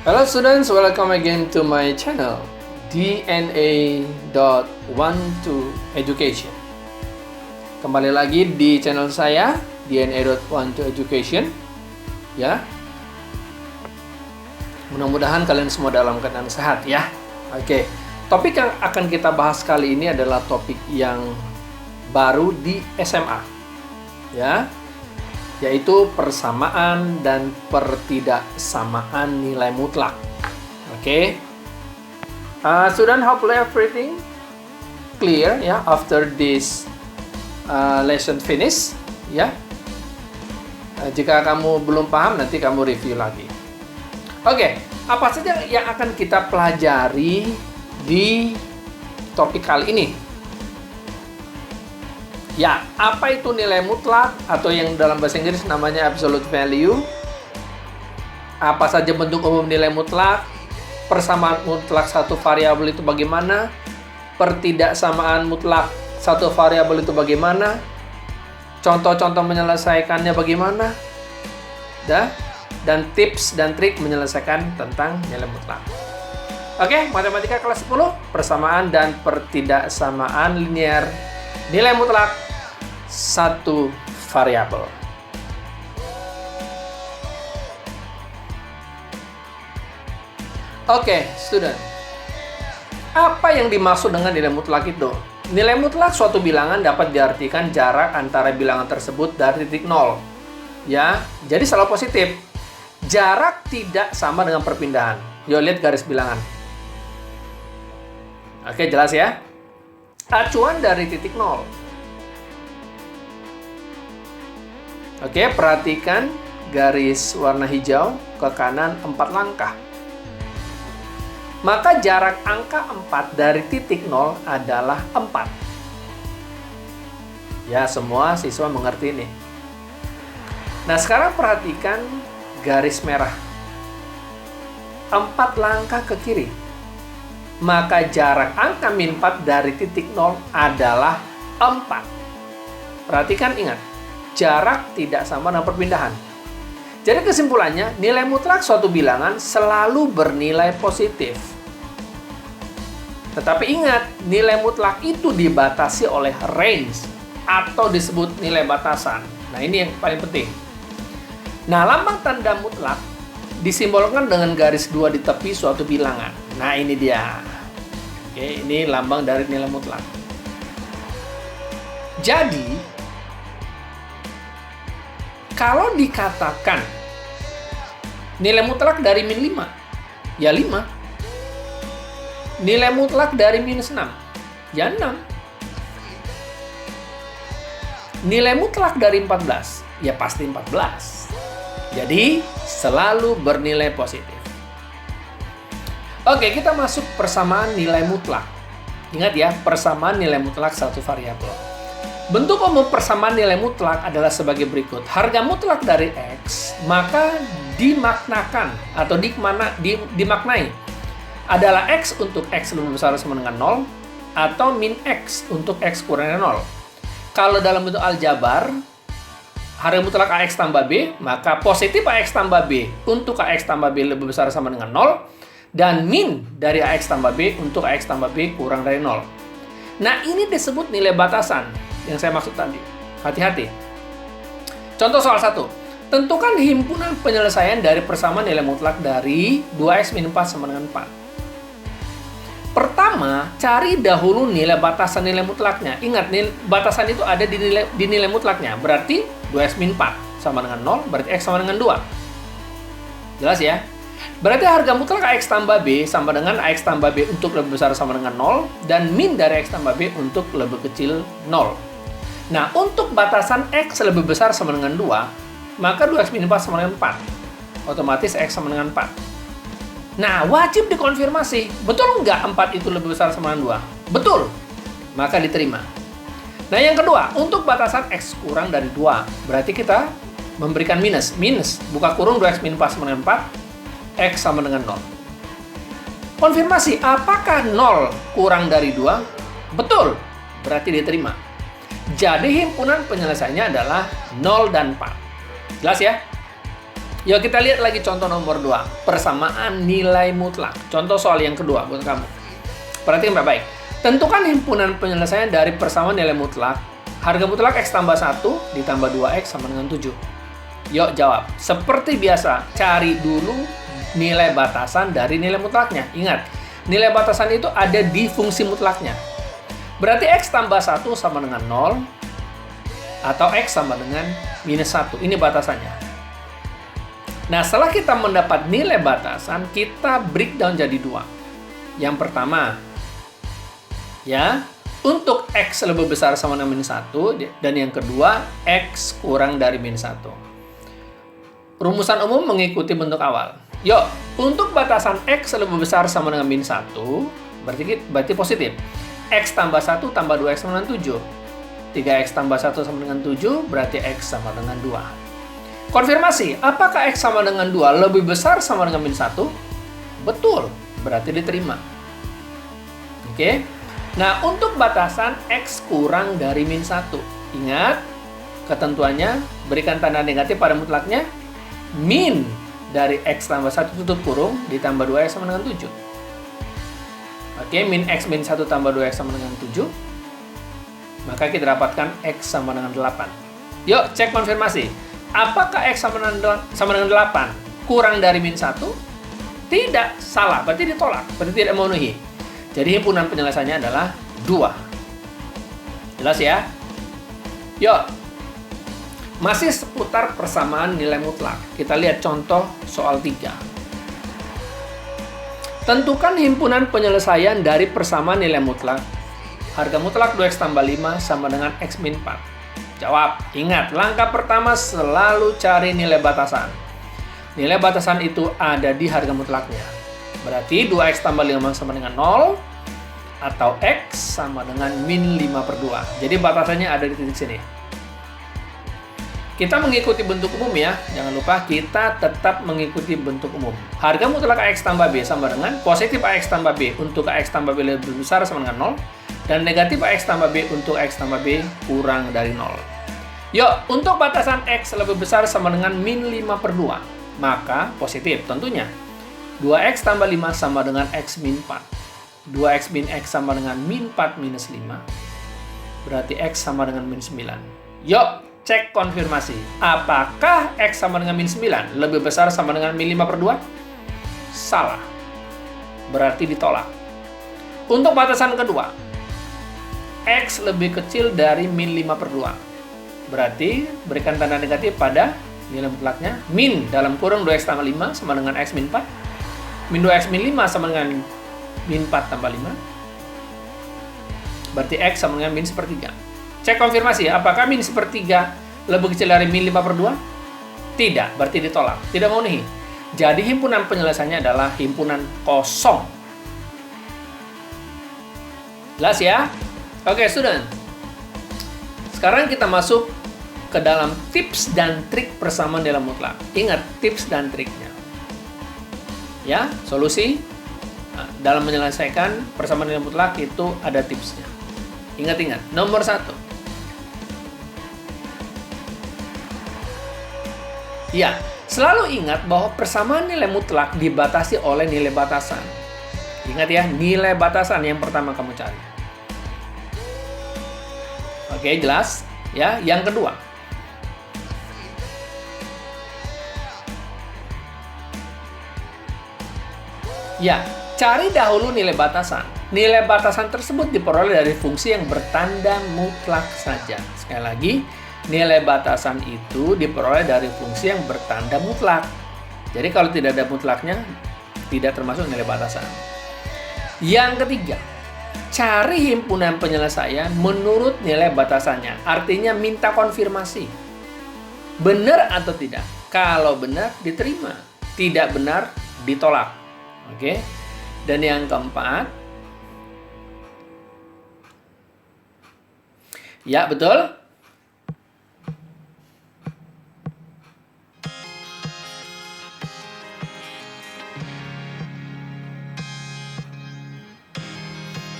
Hello students, welcome again to my channel DNA.12Education. Kembali lagi di channel saya DNA.12Education. Ya. Mudah-mudahan kalian semua dalam keadaan sehat ya. Oke. Topik yang akan kita bahas kali ini adalah topik yang baru di SMA. Ya. Yaitu persamaan dan pertidaksamaan nilai mutlak. Oke. Student, hopefully everything clear ya after this lesson finish ya. Jika kamu belum paham, nanti kamu review lagi. Oke, apa saja yang akan kita pelajari di topik kali ini? Ya, apa itu nilai mutlak atau yang dalam bahasa Inggris namanya absolute value? Apa saja bentuk umum nilai mutlak? Persamaan mutlak satu variabel itu bagaimana? Pertidaksamaan mutlak satu variabel itu bagaimana? Contoh-contoh menyelesaikannya bagaimana? Dan tips dan trik menyelesaikan tentang nilai mutlak. Oke, matematika kelas 10, persamaan dan pertidaksamaan linear nilai mutlak satu variabel. Oke, student. Apa yang dimaksud dengan nilai mutlak itu? Nilai mutlak suatu bilangan dapat diartikan jarak antara bilangan tersebut dari titik nol. Ya, jadi selalu positif. Jarak tidak sama dengan perpindahan. Yuk lihat garis bilangan. Oke, jelas ya? Acuan dari titik nol. Oke, perhatikan garis warna hijau ke kanan 4 langkah. Maka jarak angka 4 dari titik nol adalah 4. Ya, semua siswa mengerti ini. Nah, sekarang perhatikan garis merah. 4 langkah ke kiri. Maka jarak angka min 4 dari titik nol adalah 4. Perhatikan, ingat. Jarak tidak sama dengan perpindahan. Jadi kesimpulannya, nilai mutlak suatu bilangan selalu bernilai positif. Tetapi ingat, nilai mutlak itu dibatasi oleh range atau disebut nilai batasan. Nah, ini yang paling penting. Nah, lambang tanda mutlak disimbolkan dengan garis 2 di tepi suatu bilangan. Nah, ini dia. Oke, ini lambang dari nilai mutlak. Jadi, kalau dikatakan nilai mutlak dari min 5, ya 5. Nilai mutlak dari minus 6, ya 6. Nilai mutlak dari 14, ya pasti 14. Jadi, selalu bernilai positif. Oke, kita masuk persamaan nilai mutlak. Ingat ya, persamaan nilai mutlak satu variabel. Bentuk umum persamaan nilai mutlak adalah sebagai berikut. Harga mutlak dari X, maka dimaknakan atau dimaknai adalah X untuk X lebih besar sama dengan 0 atau min X untuk X kurang dari 0. Kalau dalam bentuk aljabar, harga mutlak AX tambah B, maka positif AX tambah B untuk AX tambah B lebih besar sama dengan 0 dan min dari AX tambah B untuk AX tambah B kurang dari 0. Nah, ini disebut nilai batasan yang saya maksud tadi. Hati-hati. Contoh soal 1. Tentukan himpunan penyelesaian dari persamaan nilai mutlak dari 2x min 4 sama dengan 4. Pertama, cari dahulu nilai batasan nilai mutlaknya. Ingat, batasan itu ada di nilai mutlaknya. Berarti 2x min 4 sama dengan 0, berarti x sama dengan 2. Jelas ya? Berarti harga mutlak AX tambah B sama dengan AX tambah B untuk lebih besar sama dengan 0 dan min dari X tambah B untuk lebih kecil 0. Nah, untuk batasan X lebih besar sama dengan 2, maka 2X min 4 sama dengan 4. Otomatis X sama dengan 4. Nah, wajib dikonfirmasi. Betul nggak 4 itu lebih besar sama dengan 2? Betul. Maka diterima. Nah, yang kedua, untuk batasan X kurang dari 2, berarti kita memberikan minus. Minus, buka kurung 2X min 4 sama dengan 4, X sama dengan 0. Konfirmasi, apakah 0 kurang dari 2? Betul, berarti diterima. Jadi himpunan penyelesaiannya adalah 0 dan 4. Jelas ya? Yuk kita lihat lagi contoh nomor 2. Persamaan nilai mutlak. Contoh soal yang kedua buat kamu. Perhatikan baik-baik. Tentukan himpunan penyelesaian dari persamaan nilai mutlak. Harga mutlak X tambah 1 ditambah 2X sama dengan 7. Yuk jawab. Seperti biasa, cari dulu nilai batasan dari nilai mutlaknya. Ingat, nilai batasan itu ada di fungsi mutlaknya. Berarti X tambah 1 sama dengan 0 atau X sama dengan minus 1. Ini batasannya. Nah, setelah kita mendapat nilai batasan, kita breakdown jadi 2. Yang pertama, ya, untuk X lebih besar sama dengan minus 1, dan yang kedua, X kurang dari minus 1. Rumusan umum mengikuti bentuk awal. Yuk, untuk batasan X lebih besar sama dengan minus 1, berarti positif. X tambah 1 tambah 2X sama dengan 7. 3X tambah 1 sama dengan 7, berarti X sama dengan 2. Konfirmasi, apakah X sama dengan 2 lebih besar sama dengan min 1? Betul, berarti diterima. Oke. Nah, untuk batasan X kurang dari min 1. Ingat, ketentuannya, berikan tanda negatif pada mutlaknya. Min dari X tambah 1 tutup kurung, ditambah 2X sama dengan 7. Oke, min X min 1 tambah 2X sama dengan 7. Maka kita dapatkan X sama dengan 8. Yuk, cek konfirmasi. Apakah X sama dengan 8 kurang dari min 1? Tidak, salah. Berarti ditolak. Berarti tidak memenuhi. Jadi himpunan penyelesaiannya adalah 2. Jelas ya? Yuk. Masih seputar persamaan nilai mutlak. Kita lihat contoh soal 3. Tentukan himpunan penyelesaian dari persamaan nilai mutlak. Harga mutlak 2X tambah 5 sama dengan X min 4. Jawab. Ingat, langkah pertama selalu cari nilai batasan. Nilai batasan itu ada di harga mutlaknya. Berarti 2X tambah 5 sama dengan 0 atau X sama dengan min 5/2. Jadi batasannya ada di titik sini. Kita mengikuti bentuk umum ya. Jangan lupa kita tetap mengikuti bentuk umum. Harga mutlak AX tambah B sama dengan positif AX tambah B untuk AX tambah B lebih besar sama dengan 0. Dan negatif AX tambah B untuk X tambah B kurang dari 0. Yuk, untuk batasan X lebih besar sama dengan min 5/2. Maka positif tentunya. 2X tambah 5 sama dengan X min 4. 2X min X sama dengan min 4 minus 5. Berarti X sama dengan min 9. Yuk, cek konfirmasi. Apakah X sama dengan min 9 lebih besar sama dengan min 5/2? Salah. Berarti ditolak. Untuk batasan kedua, X lebih kecil dari min 5/2. Berarti berikan tanda negatif pada nilai mutlaknya. Min dalam kurung 2X tambah 5 sama dengan X min 4. Min 2X min 5 sama dengan min 4 tambah 5. Berarti X sama dengan min 1/3. Cek konfirmasi, apakah min 1/3 lebih kecil dari min 5/2? Tidak, berarti ditolak. Tidak memenuhi. Jadi himpunan penyelesaiannya adalah himpunan kosong. Jelas ya? Oke, student. Sekarang kita masuk ke dalam tips dan trik persamaan nilai mutlak. Ingat tips dan triknya. Ya, solusi dalam menyelesaikan persamaan nilai mutlak itu ada tipsnya. Ingat-ingat. Nomor 1. Ya, selalu ingat bahwa persamaan nilai mutlak dibatasi oleh nilai batasan. Ingat ya, nilai batasan yang pertama kamu cari. Oke, jelas? Ya, yang kedua. Ya, cari dahulu nilai batasan. Nilai batasan tersebut diperoleh dari fungsi yang bertanda mutlak saja. Sekali lagi, nilai batasan itu diperoleh dari fungsi yang bertanda mutlak. Jadi kalau tidak ada mutlaknya, tidak termasuk nilai batasan. Yang ketiga, cari himpunan penyelesaian menurut nilai batasannya. Artinya minta konfirmasi. Benar atau tidak? Kalau benar, diterima. Tidak benar, ditolak. Oke. Dan yang keempat, ya betul.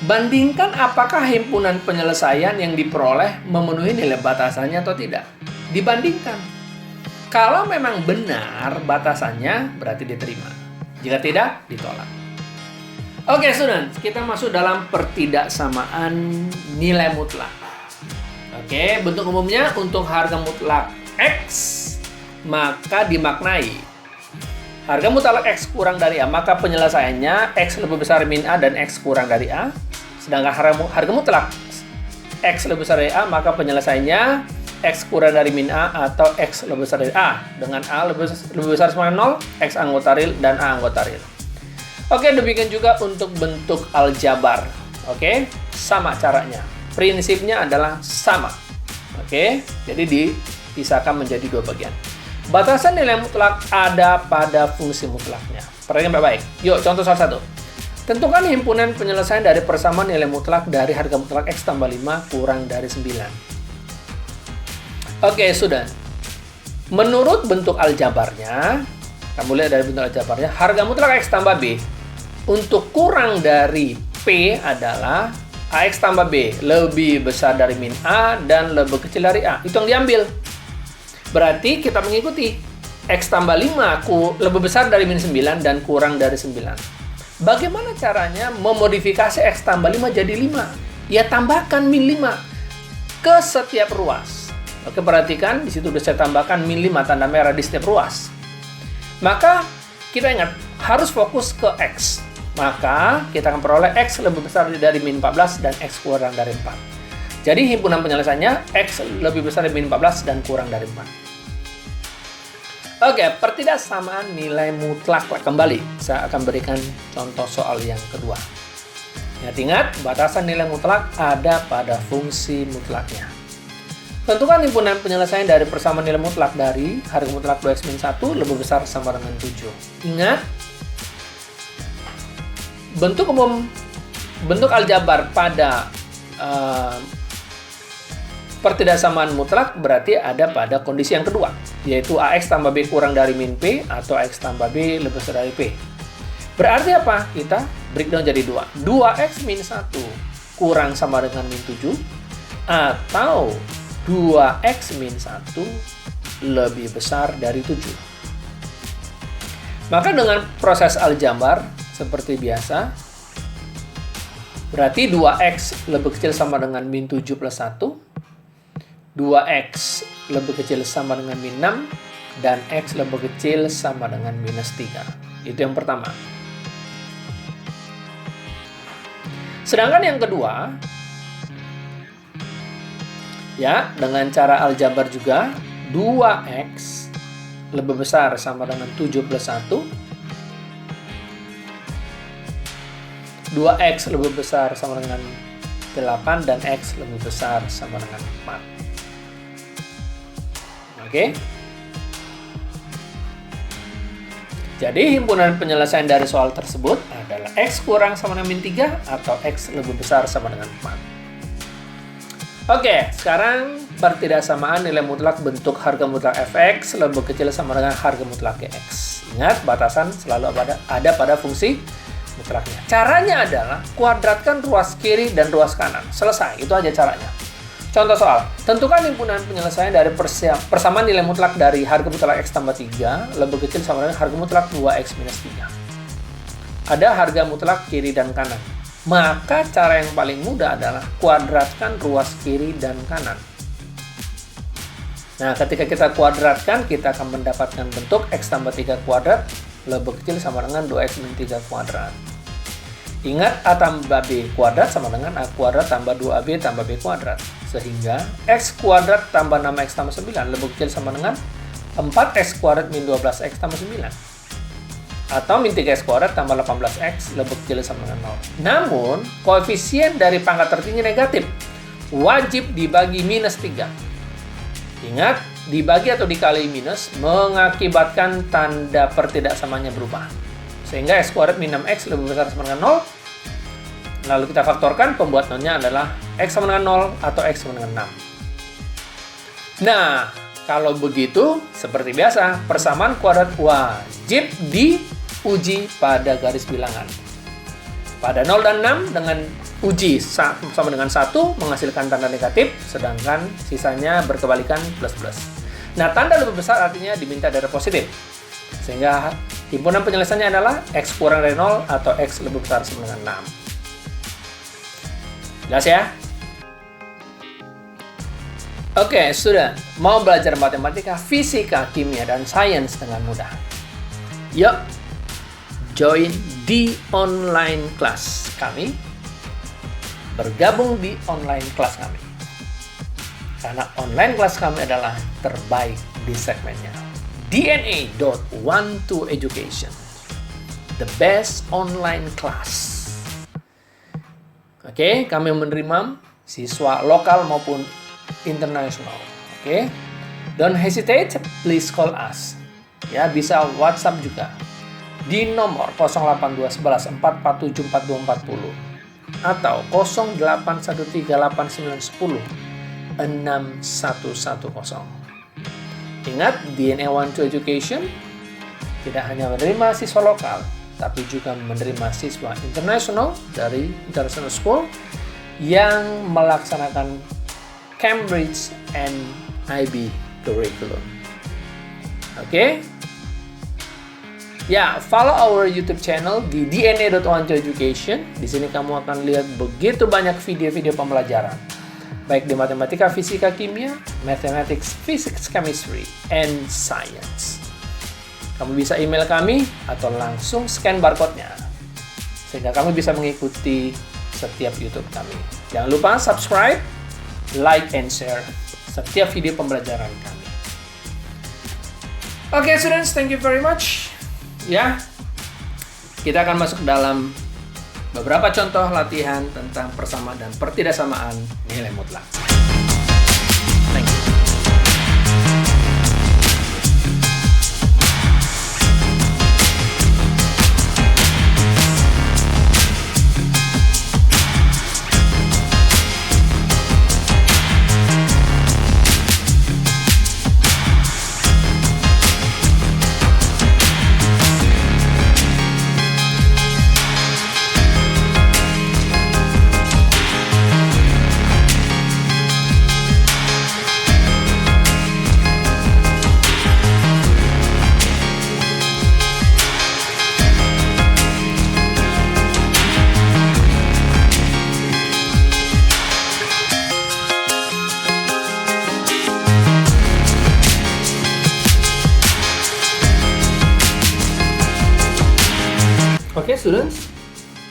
Bandingkan apakah himpunan penyelesaian yang diperoleh memenuhi nilai batasannya atau tidak. Dibandingkan. Kalau memang benar batasannya, berarti diterima. Jika tidak, ditolak. Oke, students, kita masuk dalam pertidaksamaan nilai mutlak. Oke, bentuk umumnya untuk harga mutlak X, maka dimaknai harga mutlak X kurang dari A, maka penyelesaiannya X lebih besar min A dan X kurang dari A. Sedangkan harga mutlak X lebih besar dari A, maka penyelesaiannya X kurang dari min A atau X lebih besar dari A. Dengan A lebih besar sama 0, X anggota real dan A anggota real. Oke, demikian juga untuk bentuk aljabar. Oke, sama caranya. Prinsipnya adalah sama. Oke, jadi dipisahkan menjadi dua bagian. Batasan nilai mutlak ada pada fungsi mutlaknya. Perhatikan baik-baik. Yuk, contoh salah satu. Tentukan himpunan penyelesaian dari persamaan nilai mutlak dari harga mutlak X tambah 5 kurang dari 9. Oke, sudah. Menurut bentuk aljabarnya, kamu lihat dari bentuk aljabarnya, harga mutlak X tambah B untuk kurang dari P adalah AX tambah B lebih besar dari min A dan lebih kecil dari A. Itu yang diambil. Berarti kita mengikuti X tambah 5 lebih besar dari min 9 dan kurang dari 9. Bagaimana caranya memodifikasi X tambah 5 jadi 5? Ya tambahkan min 5 ke setiap ruas. Oke, perhatikan di situ sudah saya tambahkan min 5 tanda merah di setiap ruas. Maka kita ingat harus fokus ke X. Maka kita akan peroleh X lebih besar dari min 14 dan X kurang dari 4. Jadi himpunan penyelesaiannya X lebih besar dari min 14 dan kurang dari 4. Oke, pertidaksamaan nilai mutlak. Kembali, saya akan berikan contoh soal yang kedua. Ingat, batasan nilai mutlak ada pada fungsi mutlaknya. Tentukan himpunan penyelesaian dari persamaan nilai mutlak dari harga mutlak 2x-1 lebih besar sama dengan 7. Ingat, bentuk umum, bentuk aljabar pada pertidaksamaan mutlak berarti ada pada kondisi yang kedua, yaitu AX tambah B kurang dari min P atau AX tambah B lebih besar dari P. Berarti apa? Kita breakdown jadi 2. 2X min 1 kurang sama dengan min 7 atau 2X min 1 lebih besar dari 7. Maka dengan proses aljabar seperti biasa, berarti 2X lebih kecil sama dengan min 7 plus 1, 2X lebih kecil sama dengan min 6, dan X lebih kecil sama dengan minus 3. Itu yang pertama. Sedangkan yang kedua, ya, dengan cara aljabar juga, 2X lebih besar sama dengan 7 plus 1, 2X lebih besar sama dengan 8, dan X lebih besar sama dengan 4. Oke. Jadi himpunan penyelesaian dari soal tersebut adalah X kurang sama dengan min 3 atau X lebih besar sama dengan 4. Oke, sekarang pertidaksamaan nilai mutlak bentuk harga mutlak Fx lebih kecil sama dengan harga mutlak X. Ingat, batasan selalu ada pada fungsi mutlaknya. Caranya adalah kuadratkan ruas kiri dan ruas kanan. Selesai, itu aja caranya. Contoh soal, tentukan himpunan penyelesaian dari persamaan nilai mutlak dari harga mutlak X tambah 3 lebih kecil sama dengan harga mutlak 2X minus 3. Ada harga mutlak kiri dan kanan. Maka cara yang paling mudah adalah kuadratkan ruas kiri dan kanan. Nah, ketika kita kuadratkan, kita akan mendapatkan bentuk X tambah 3 kuadrat lebih kecil sama dengan 2X min 3 kuadrat. Ingat, A tambah B kuadrat sama dengan A kuadrat tambah 2AB tambah B kuadrat. Sehingga X kuadrat tambah 6X tambah 9 lebih kecil sama dengan 4X kuadrat min 12X tambah 9. Atau min 3X kuadrat tambah 18X lebih kecil sama dengan 0. Namun, koefisien dari pangkat tertinggi negatif wajib dibagi minus 3. Ingat, dibagi atau dikali minus mengakibatkan tanda pertidaksamanya berubah. Sehingga X kuadrat min 6X lebih besar sama dengan 0. Lalu kita faktorkan, pembuat nolnya adalah X sama dengan 0 atau X sama dengan 6. Nah, kalau begitu, seperti biasa, persamaan kuadrat wajib diuji pada garis bilangan. Pada 0 dan 6 dengan uji sama dengan 1 menghasilkan tanda negatif, sedangkan sisanya berkebalikan plus-plus. Nah, tanda lebih besar artinya diminta dari positif. Sehingga himpunan penyelesaiannya adalah X kurang dari 0 atau X lebih besar sama dengan 6. Jelas ya? Oke, student, mau belajar matematika, fisika, kimia, dan sains dengan mudah? Yuk, join di online class kami. Bergabung di online class kami. Karena online class kami adalah terbaik di segmennya. DNA.12 Education. The best online class. Oke, kami menerima siswa lokal maupun internasional. Oke. Don't hesitate, please call us. Ya, bisa WhatsApp juga. Di nomor 08211 447 4240 atau 08138910 6110. Ingat, DNA 12 Education tidak hanya menerima siswa lokal, tapi juga menerima siswa internasional dari international school yang melaksanakan Cambridge and IB curriculum. Oke? Ya, follow our YouTube channel di DNA.12 Education. Di sini kamu akan lihat begitu banyak video-video pembelajaran, baik di matematika, fisika, kimia, mathematics, physics, chemistry, and science. Kamu bisa email kami atau langsung scan barcode-nya, sehingga kamu bisa mengikuti setiap YouTube kami. Jangan lupa subscribe, like, and share setiap video pembelajaran kami. Oke, students, thank you very much. Ya, kita akan masuk dalam beberapa contoh latihan tentang persamaan dan pertidaksamaan nilai mutlak. Thank you. Oke, students,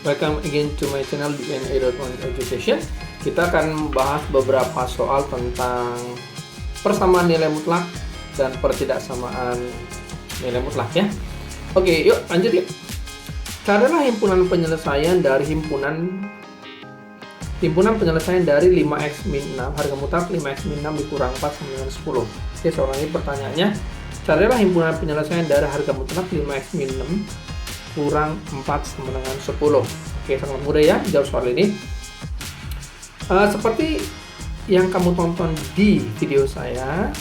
welcome again to my channel DNA.12 Education. Kita akan membahas beberapa soal tentang persamaan nilai mutlak dan pertidaksamaan nilai mutlak ya. Oke, yuk lanjut yuk. Carilah himpunan penyelesaian dari himpunan penyelesaian dari 5x min 6, harga mutlak 5x min 6 dikurang 4 sama dengan 10. Oke, soal ini pertanyaannya, carilah himpunan penyelesaian dari harga mutlak 5x min 6 kurang 4 sama dengan 10. Oke, sangat mudah ya jawab soal ini. Seperti yang kamu tonton di video saya,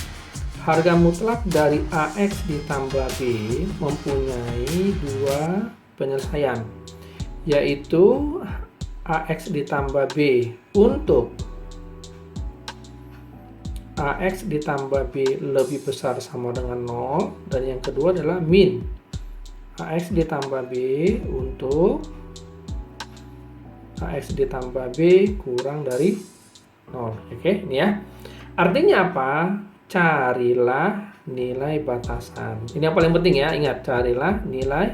harga mutlak dari AX ditambah B mempunyai dua penyelesaian, yaitu AX ditambah B untuk AX ditambah B lebih besar sama dengan 0, dan yang kedua adalah min AX ditambah B untuk AX ditambah B kurang dari 0. Oke, ini ya. Artinya apa? Carilah nilai batasan. Ini yang paling penting ya. Ingat, carilah nilai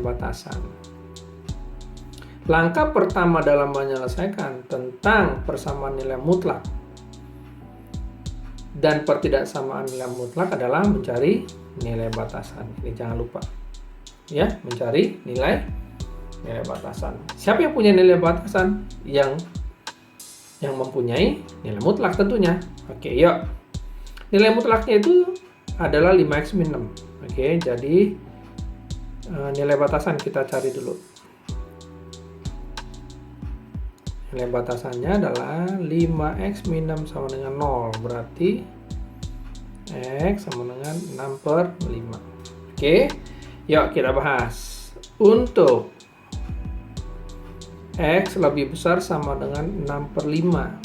batasan. Langkah pertama dalam menyelesaikan tentang persamaan nilai mutlak dan pertidaksamaan nilai mutlak adalah mencari nilai batasan. Ini jangan lupa ya, mencari nilai batasan. Siapa yang punya nilai batasan? Yang mempunyai nilai mutlak tentunya. Oke, yuk. Nilai mutlaknya itu adalah 5x min 6. Oke, jadi nilai batasan kita cari dulu. Nilai batasannya adalah 5x min 6 sama dengan 0, berarti X sama dengan 6/5. Oke, yuk kita bahas. Untuk X lebih besar sama dengan 6/5.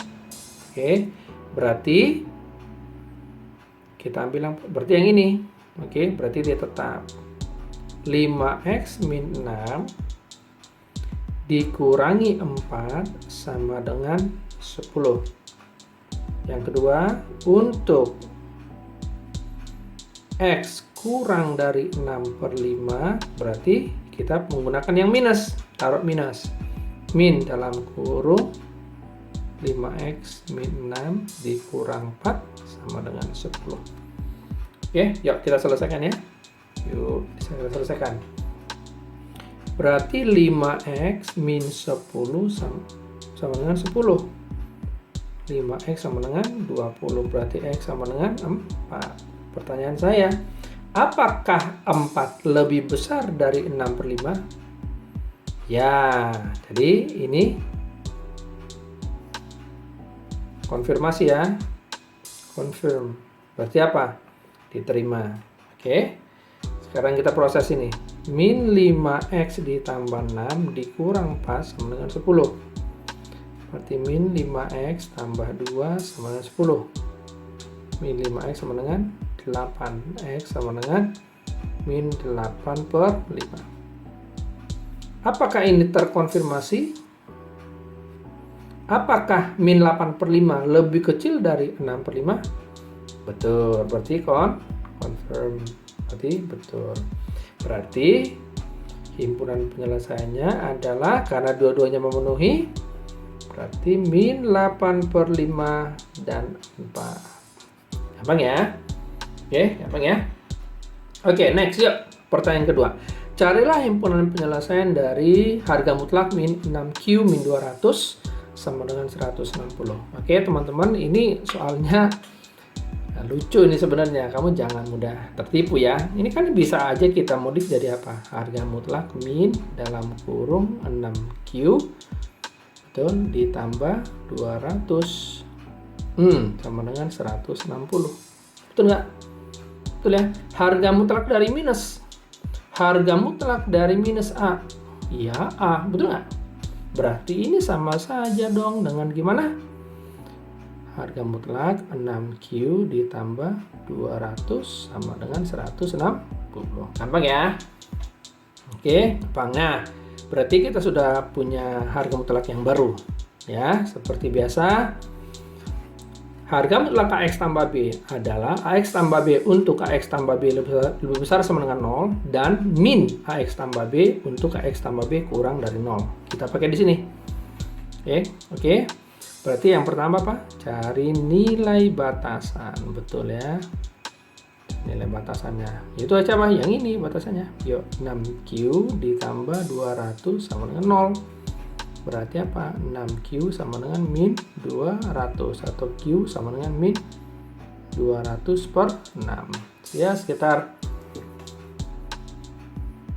Oke, berarti kita ambil yang berarti yang ini. Oke, berarti dia tetap 5x min 6 dikurangi 4 sama dengan 10. Yang kedua, untuk x kurang dari 6/5 berarti kita menggunakan yang minus, taruh minus. Min dalam kurung 5x min 6 dikurang 4 sama dengan 10. Oke, yuk kita selesaikan ya. Yuk, kita selesaikan. Berarti 5x min 10 sama dengan 10. 5x sama dengan 20, berarti x sama dengan 4. Pertanyaan saya, apakah 4 lebih besar dari 6/5? Ya, jadi ini konfirmasi ya. Confirm. Berarti apa? Diterima. Oke. Sekarang kita proses ini. Min 5x ditambah 6 dikurang 4 sama dengan 10. Berarti min 5x tambah 2 sama dengan 10. Min 5x sama dengan 8. X sama dengan min 8/5. Apakah ini terkonfirmasi? Apakah min 8/5 lebih kecil dari 6/5? Betul, berarti confirm. Berarti betul. Berarti himpunan penyelesaiannya adalah karena dua-duanya memenuhi, berarti min 8/5 dan 4. Gampang ya? Oke, gampang ya? Oke, next yuk. Pertanyaan kedua. Carilah himpunan penyelesaian dari harga mutlak min 6Q min 200 sama dengan 160. Oke, teman-teman, ini soalnya lucu ini sebenarnya. Kamu jangan mudah tertipu ya. Ini kan bisa aja kita modif jadi apa? Harga mutlak min dalam kurung 6Q betul ditambah 200 sama dengan 160. Betul nggak? Betul ya, harga mutlak dari minus. Harga mutlak dari minus A. Iya, A. Betul nggak? Berarti ini sama saja dong dengan gimana? Harga mutlak 6Q ditambah 200 sama dengan 160. Gampang ya? Oke, gampang. Nah, berarti kita sudah punya harga mutlak yang baru. Ya, seperti biasa. Harga mutlak AX tambah B adalah AX tambah B untuk AX tambah B lebih besar sama dengan 0 dan min AX tambah B untuk AX tambah B kurang dari 0. Kita pakai di sini. Oke. Berarti yang pertama apa? Cari nilai batasan. Betul ya. Nilai batasannya. Itu aja Pak, yang ini batasannya. Yuk, 6Q ditambah 200 sama dengan 0. Berarti apa? 6Q sama dengan min 200 atau Q sama dengan min 200/6. Ya, sekitar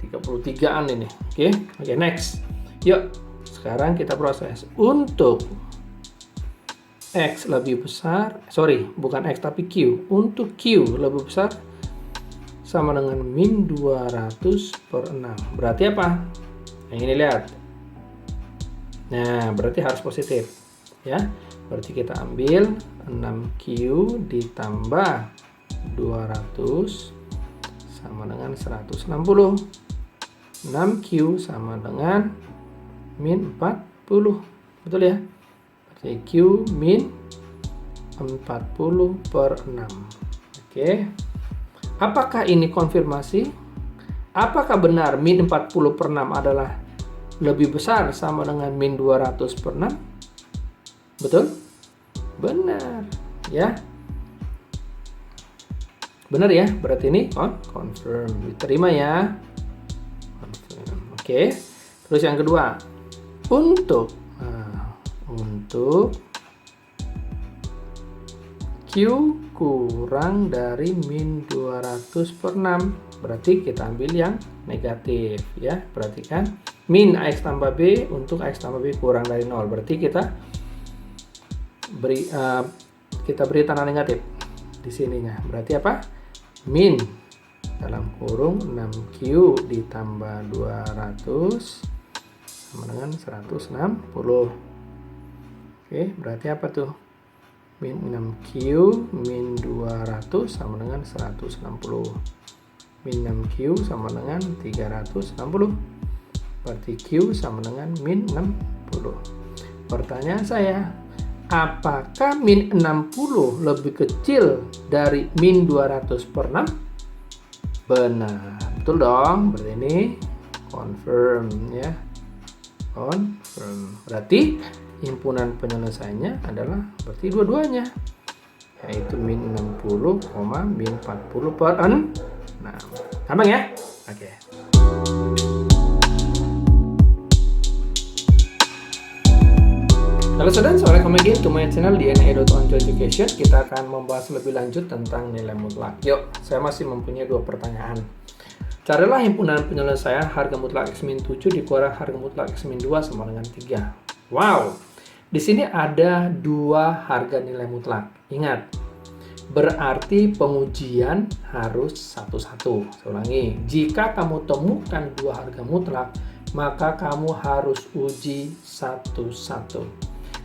33-an ini. Oke, next. Yuk, sekarang kita proses. Untuk X lebih besar, bukan X tapi Q. Untuk Q lebih besar sama dengan min 200/6. Berarti apa? Yang ini lihat. Nah, berarti harus positif. Ya, berarti kita ambil 6Q ditambah 200 sama dengan 160. 6Q sama dengan min 40. Betul ya? Berarti Q min 40/6. Oke. Apakah ini konfirmasi? Apakah benar min 40/6 adalah lebih besar sama dengan min 200/6? Betul? Benar. Ya. Benar ya? Berarti ini confirm. Diterima ya. Confirm. Oke. Terus yang kedua. Untuk Q kurang dari min 200/6. Berarti kita ambil yang negatif ya. Perhatikan min AX tambah B untuk AX tambah B kurang dari 0. Berarti kita beri tanda negatif di sininya. Berarti apa? Min dalam kurung 6Q ditambah 200 sama dengan 160. Oke, berarti apa tuh? min 6Q min 200 sama dengan 160. Min 6Q sama dengan 360. Berarti Q sama dengan min 60. Pertanyaan saya, apakah min 60 lebih kecil dari min 200 per 6? Benar, betul dong. Berarti ini confirm ya. Confirm. Berarti himpunan penyelesaiannya adalah berarti dua-duanya, yaitu min 60, min 40 per 6. Nah, gampang ya? Oke. Halo saudara, welcome again to my channel dna.ontoeducation. Kita akan membahas lebih lanjut tentang nilai mutlak. Yuk, saya masih mempunyai dua pertanyaan. Carilah himpunan penyelesaian harga mutlak X-7 dikurang harga mutlak X-2 sama dengan 3. Wow, di sini ada dua harga nilai mutlak. Ingat, berarti pengujian harus satu-satu. Saya ulangi, jika kamu temukan dua harga mutlak, maka kamu harus uji satu-satu.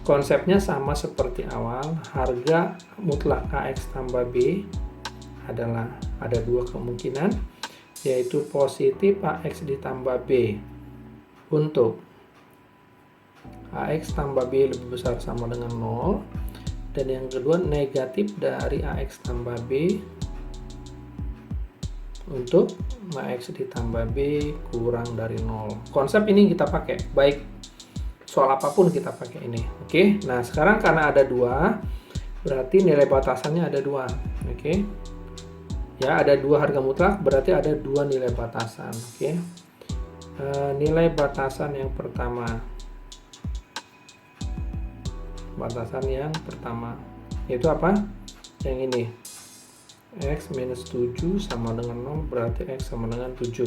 Konsepnya sama seperti awal, harga mutlak AX tambah B adalah ada dua kemungkinan, yaitu positif AX ditambah B untuk AX tambah B lebih besar sama dengan 0, dan yang kedua negatif dari AX tambah B untuk AX ditambah B kurang dari 0. Konsep ini kita pakai, baik soal apapun kita pakai ini. Oke, nah sekarang karena ada dua, berarti nilai batasannya ada dua. Oke, ya ada dua harga mutlak, berarti ada dua nilai batasan. Oke, nilai batasan yang pertama, yaitu apa? Yang ini, X minus 7 sama dengan 0, berarti X sama dengan 7.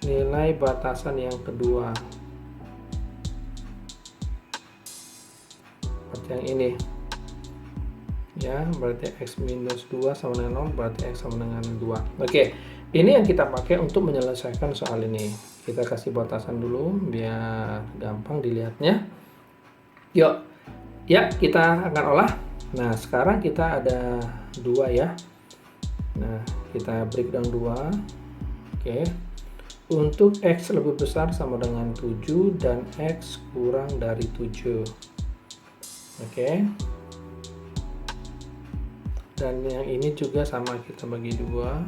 Nilai batasan yang kedua, seperti yang ini ya, berarti X minus 2 sama dengan 0, berarti X sama dengan 2. Oke, ini yang kita pakai untuk menyelesaikan soal ini. Kita kasih batasan dulu biar gampang dilihatnya. Yuk, ya kita akan olah. Nah sekarang kita ada dua ya. Nah kita breakdown dua. Oke, untuk X lebih besar sama dengan 7 dan X kurang dari 7. Oke, dan yang ini juga sama, kita bagi dua.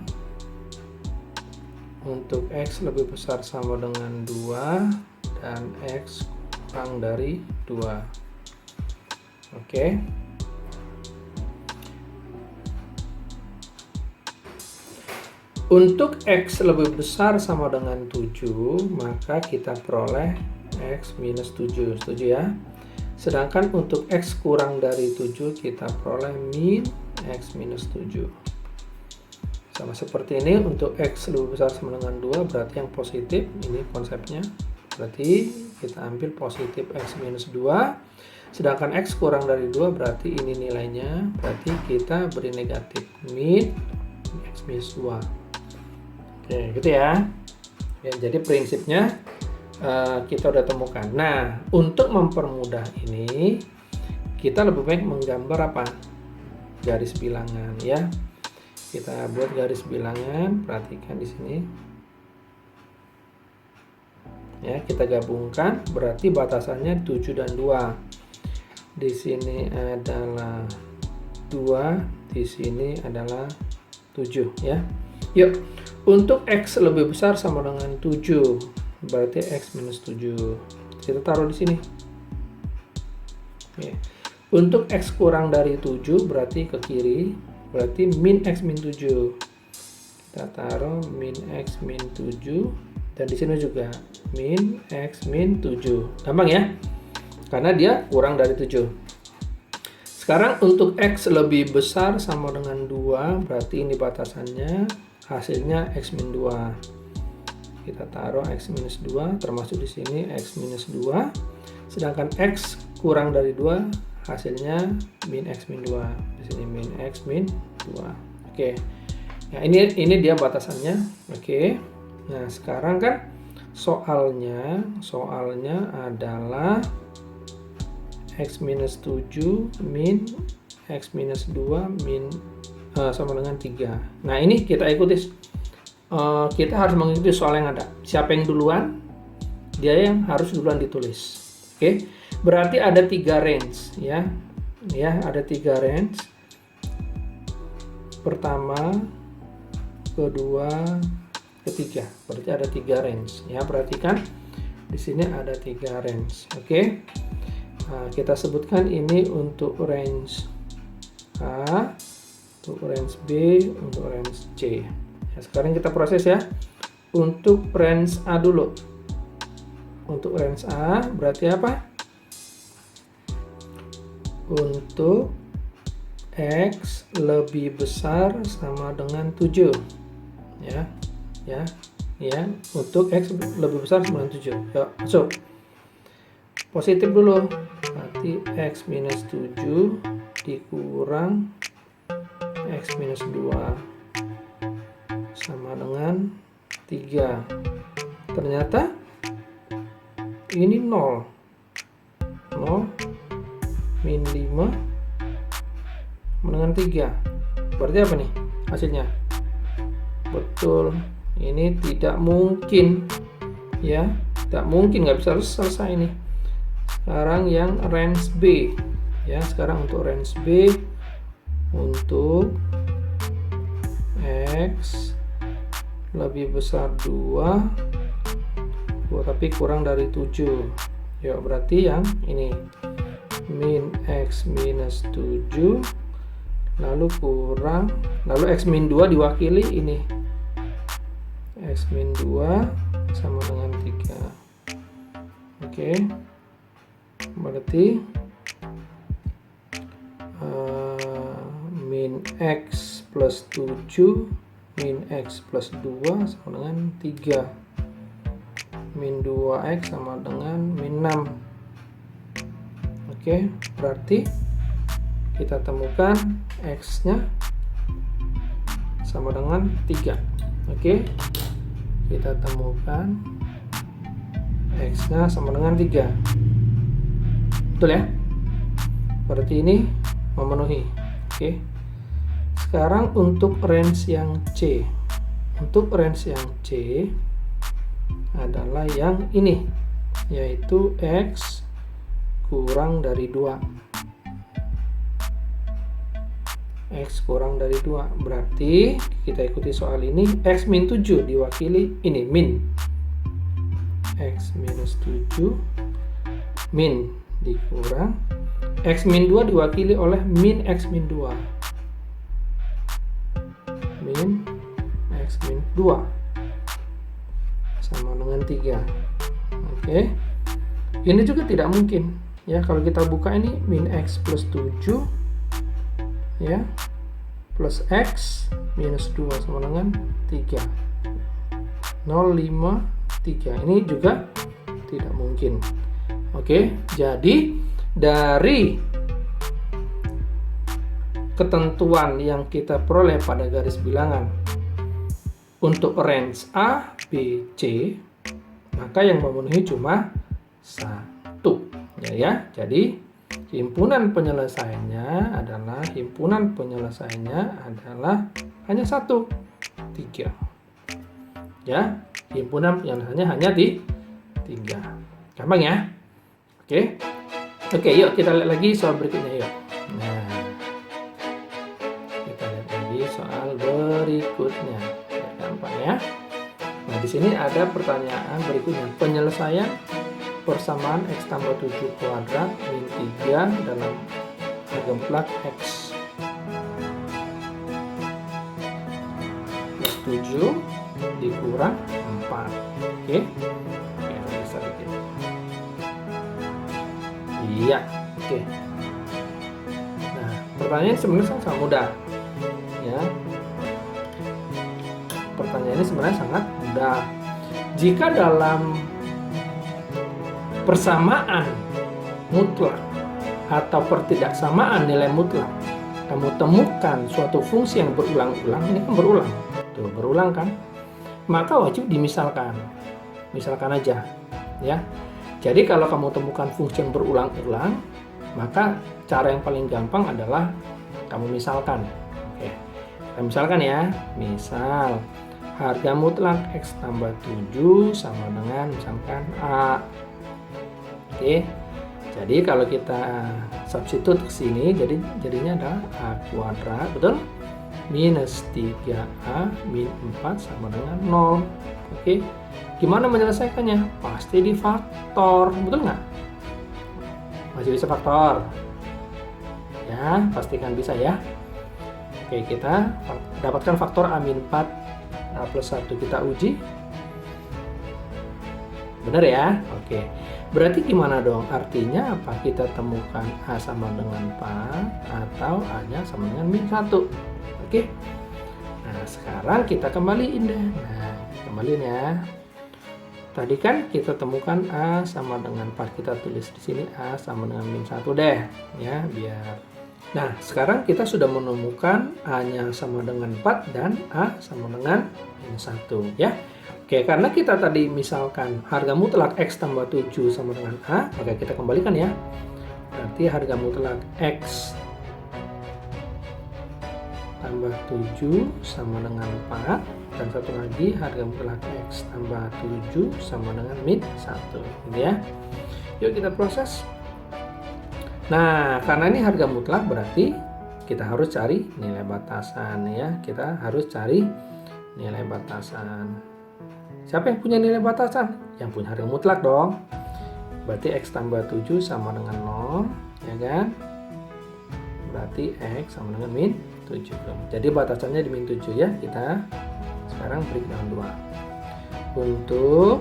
Untuk X lebih besar sama dengan 2 dan X kurang dari 2. Oke, untuk X lebih besar sama dengan 7, maka kita peroleh X minus 7. Setuju ya? Sedangkan untuk X kurang dari 7, kita peroleh min X minus 7. Sama seperti ini, untuk X lebih besar sama dengan 2, berarti yang positif, ini konsepnya. Berarti kita ambil positif X minus 2. Sedangkan X kurang dari 2, berarti ini nilainya, berarti kita beri negatif, min X minus 2. Oke, gitu ya. Ya, jadi prinsipnya kita udah temukan. Nah, untuk mempermudah ini, kita lebih baik menggambar apa? Garis bilangan ya. Kita buat garis bilangan, perhatikan di sini. Ya, kita gabungkan, berarti batasannya 7 dan 2. Di sini adalah 2, di sini adalah 7 ya. Yuk, untuk X lebih besar sama dengan 7, berarti X minus 7. Kita taruh di sini. Oke. Untuk X kurang dari 7 berarti ke kiri, berarti min X min 7. Kita taruh min X min 7, dan di sini juga min X min 7. Gampang ya? Karena dia kurang dari 7. Sekarang untuk X lebih besar sama dengan 2, berarti ini batasannya, hasilnya X min 2. Kita taruh X minus 2, termasuk di sini X minus 2. Sedangkan X kurang dari 2, hasilnya min X min 2. Di sini min X min 2. Oke. Nah, ini dia batasannya. Oke. Nah, sekarang kan soalnya adalah X minus 7 min X minus 2 sama dengan 3. Nah ini kita ikuti, kita harus mengikuti soal yang ada. Siapa yang duluan, dia yang harus duluan ditulis. Oke, berarti ada 3 range ya. Ya, ada 3 range. Pertama, kedua, ketiga. Berarti ada 3 range ya. Perhatikan di sini ada 3 range. Oke. Nah, kita sebutkan ini untuk range A, untuk range B, untuk range C. Ya, sekarang kita proses ya. Untuk range A dulu. Untuk range A berarti apa? Untuk X lebih besar sama dengan 7. Ya, untuk X lebih besar sama dengan 7. Yuk, masuk. Positif dulu. Berarti X minus 7 dikurang X minus 2 sama dengan 3. Ternyata ini 0 min 5 dengan 3. Berarti apa nih hasilnya? Betul, ini tidak mungkin ya, tidak mungkin, nggak bisa selesai nih. Sekarang yang range B ya, sekarang untuk range B, untuk X lebih besar 2 tapi kurang dari 7. Ya, berarti yang ini min X minus 7 lalu kurang, lalu X min 2 diwakili ini X min 2 sama dengan 3. Oke, berarti min X plus 7 min X plus 2 sama dengan 3. Min 2X sama dengan min 6. Oke, berarti kita temukan X-nya sama dengan 3. Oke, kita temukan X-nya sama dengan 3. Betul ya? Berarti ini memenuhi. Oke. Sekarang untuk range yang C. Untuk range yang C adalah yang ini, yaitu X kurang dari 2. X kurang dari 2. Berarti kita ikuti soal ini, X min 7 diwakili ini min. X minus 7 min dikurang X min 2 diwakili oleh min X min 2. Min X min 2 sama dengan 3. Oke. Ini juga tidak mungkin. Ya, kalau kita buka ini min X plus 7 ya plus X minus 2 sama dengan 3. 0, 5, 3. Ini juga tidak mungkin. Oke, jadi dari ketentuan yang kita peroleh pada garis bilangan untuk range A, B, C, maka yang memenuhi cuma 1 ya. Jadi himpunan penyelesaiannya adalah hanya 1, 3. Ya, himpunan penyelesaiannya hanya di 3. Gampang ya? Oke, yuk kita lihat lagi soal berikutnya yuk. Nah, kita lihat lagi soal berikutnya. Gampang ya. Nah, di sini ada pertanyaan berikutnya. Penyelesaian persamaan X tambah 7 kuadrat min 3 dalam geometri X plus 7 dikurang 4. Oke, bisa dikit. Iya, oke. Nah, pertanyaan sebenarnya sangat mudah. Ya. Pertanyaannya sebenarnya sangat mudah. Jika dalam persamaan mutlak atau pertidaksamaan nilai mutlak kamu temukan suatu fungsi yang berulang-ulang, ini kan berulang. Tuh, berulang kan? Maka wajib dimisalkan. Misalkan aja, ya. Jadi kalau kamu temukan fungsi yang berulang-ulang, maka cara yang paling gampang adalah kamu misalkan. Oke. Kita misalkan ya. Misal harga mutlak X tambah 7 sama dengan misalkan A. Oke. Jadi kalau kita substitute ke sini, jadinya adalah A kuadrat, betul? Minus 3A min 4 sama dengan 0. Oke. Gimana menyelesaikannya? Pasti difaktor, betul nggak? Masih bisa faktor? Ya, pastikan bisa ya. Oke, kita dapatkan faktor A min 4 A plus 1 kita uji. Benar ya? Oke. Berarti gimana dong? Artinya apa? Kita temukan A sama dengan 4 atau A-nya sama dengan min 1. Oke. Nah, sekarang kita kembaliin deh. Nah, kembaliin ya. Tadi kan kita temukan A sama dengan 4. Kita tulis di sini A sama dengan min 1 deh. Ya, biar. Nah, sekarang kita sudah menemukan A-nya sama dengan 4 dan A sama dengan min 1 ya. Oke, karena kita tadi misalkan harga mutlak X tambah 7 sama dengan A, maka kita kembalikan ya. Berarti harga mutlak X tambah 7 sama dengan 4. Dan satu lagi harga mutlak X tambah 7 sama dengan min 1. Gitu ya. Yuk kita proses. Nah, karena ini harga mutlak berarti kita harus cari nilai batasan ya. Kita harus cari nilai batasan. Siapa yang punya nilai batasan? Yang punya harga mutlak dong. Berarti X tambah 7 sama dengan 0, ya kan? Berarti X sama dengan min 7. Jadi batasannya di min 7 ya. Kita sekarang breakdown 2. Untuk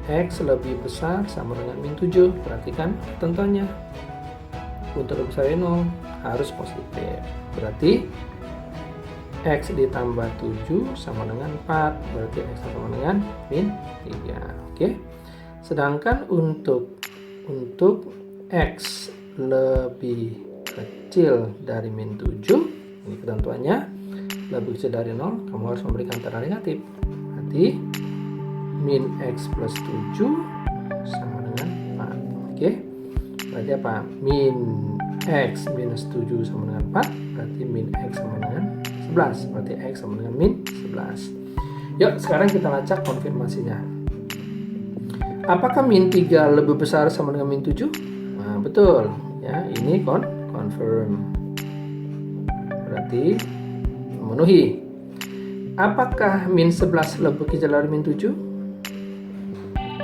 X lebih besar sama dengan min 7. Perhatikan ketentuannya. Untuk lebih besar dari 0 harus positif. Berarti X ditambah 7 sama dengan 4. Berarti X sama dengan min 3. Oke. Sedangkan untuk X lebih kecil dari min 7, ini ketentuannya, lebih kecil dari 0, kamu harus memberikan tanda negatif. Berarti min X plus 7 sama dengan 4. Oke. Berarti apa? Min X minus 7 sama dengan 4. Berarti min X sama dengan 11. Berarti X sama dengan min 11. Yuk, sekarang kita lacak konfirmasinya. Apakah min 3 lebih besar sama dengan min 7? Nah, betul. Ya, ini confirm. Berarti memenuhi. Apakah min 11 lebih kecil dari min 7?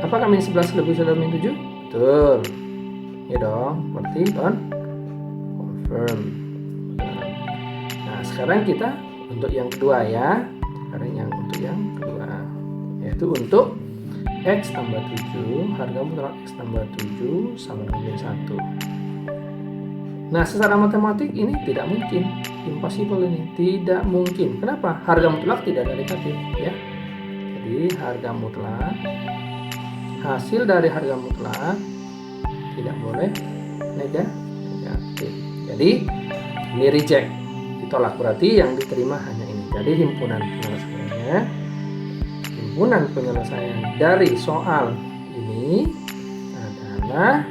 Apakah min 11 lebih kecil dari min 7? Betul. Ya dong, berarti confirm. Nah, sekarang kita untuk yang kedua ya. Untuk yang kedua, yaitu untuk X tambah 7, harga mutlak X tambah 7 sama dengan min 1. Nah, secara matematik ini tidak mungkin, impossible ini, tidak mungkin. Kenapa? Harga mutlak tidak ada negatif ya. Jadi harga mutlak, hasil dari harga mutlak tidak boleh negatif. Jadi ini reject, ditolak, berarti yang diterima hanya ini. Jadi himpunan penyelesaian dari soal ini adalah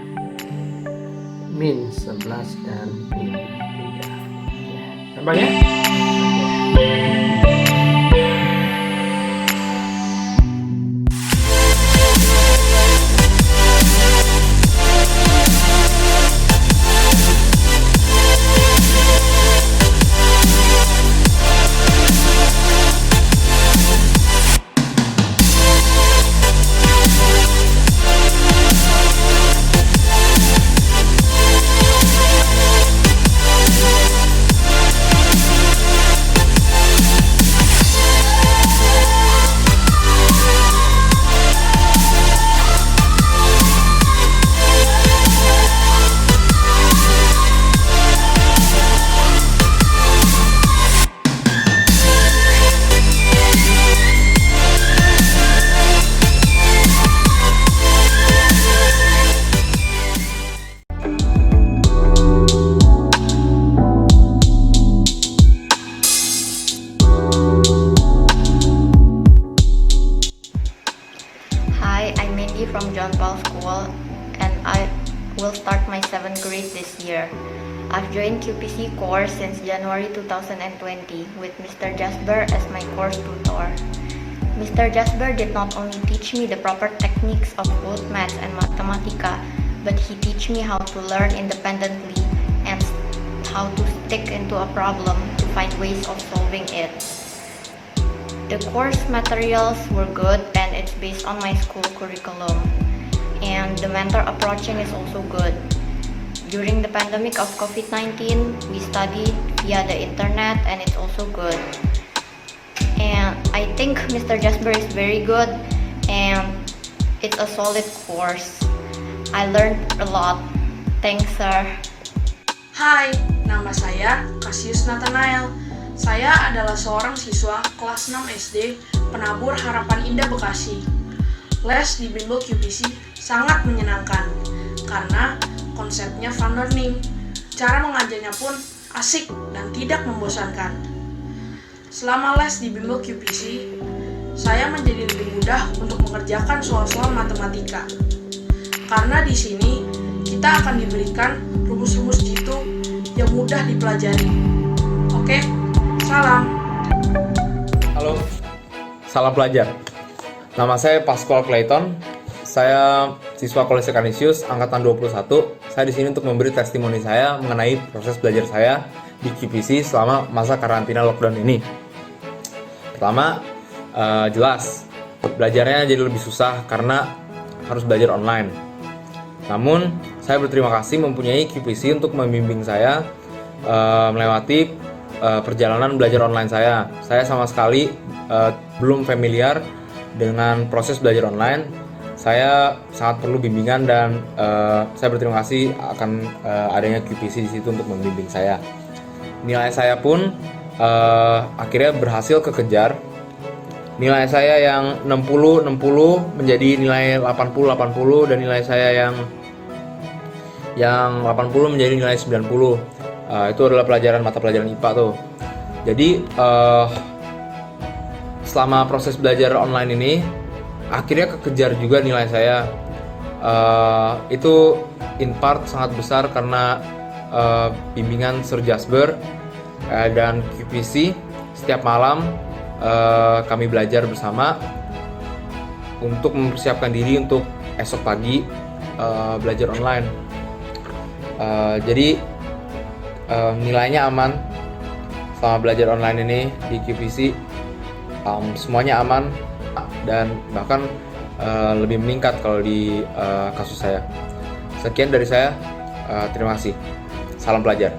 min 11 dan min 3. Gampang ya? From John Paul School, and I will start my 7th grade this year. I've joined QPC course since January 2020 with Mr. Jasper as my course tutor. Mr. Jasper did not only teach me the proper techniques of both maths and mathematica, but he teach me how to learn independently and how to stick into a problem to find ways of solving it. The course materials were good and it's based on my school curriculum. And the mentor approaching is also good. During the pandemic of COVID-19, we studied via the internet and it's also good. And I think Mr. Jasper is very good and it's a solid course. I learned a lot. Thanks, sir. Hai, nama saya Cassius Nathanael. Saya adalah seorang siswa kelas 6 SD Penabur Harapan Indah Bekasi. Les di Bimbel QPC sangat menyenangkan karena konsepnya fun learning. Cara mengajarnya pun asik dan tidak membosankan. Selama les di Bimbel QPC, saya menjadi lebih mudah untuk mengerjakan soal-soal matematika. Karena di sini kita akan diberikan rumus-rumus jitu yang mudah dipelajari. Oke, salam. Halo, salam pelajar. Nama saya Pascual Clayton. Saya siswa Kolese Canisius angkatan 21. Saya di sini untuk memberi testimoni saya mengenai proses belajar saya di QPC selama masa karantina lockdown ini. Pertama, jelas belajarnya jadi lebih susah karena harus belajar online. Namun, saya berterima kasih mempunyai QPC untuk membimbing saya melewati perjalanan belajar online saya. Saya sama sekali belum familiar dengan proses belajar online. Saya sangat perlu bimbingan dan saya berterima kasih akan adanya QPC di situ untuk membimbing saya. Nilai saya pun akhirnya berhasil kekejar. Nilai saya yang 60 menjadi nilai 80 dan nilai saya yang 80 menjadi nilai 90. Itu adalah mata pelajaran IPA tuh. Jadi selama proses belajar online ini akhirnya kekejar juga nilai saya. Itu in part sangat besar karena bimbingan Sir Jasper dan QPC. Setiap malam kami belajar bersama untuk mempersiapkan diri untuk esok pagi belajar online. Jadi nilainya aman selama belajar online ini di QPC. Semuanya aman dan bahkan lebih meningkat kalau di kasus saya. Sekian dari saya, terima kasih. Salam pelajar.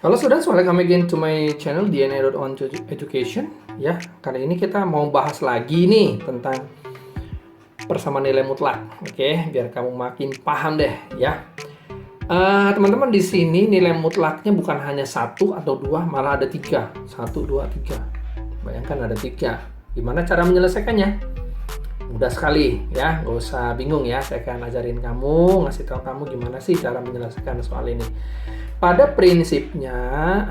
Halo students, welcome again to my channel DNA.on Education. Ya, kali ini kita mau bahas lagi nih tentang persamaan nilai mutlak. Oke, biar kamu makin paham deh ya. Teman-teman, di sini nilai mutlaknya bukan hanya 1 atau 2, malah ada 3. 1, 2, 3. Bayangkan ada 3. Gimana cara menyelesaikannya? Mudah sekali ya, nggak usah bingung ya. Saya akan ajarin kamu, ngasih tahu kamu gimana sih cara menyelesaikan soal ini. Pada prinsipnya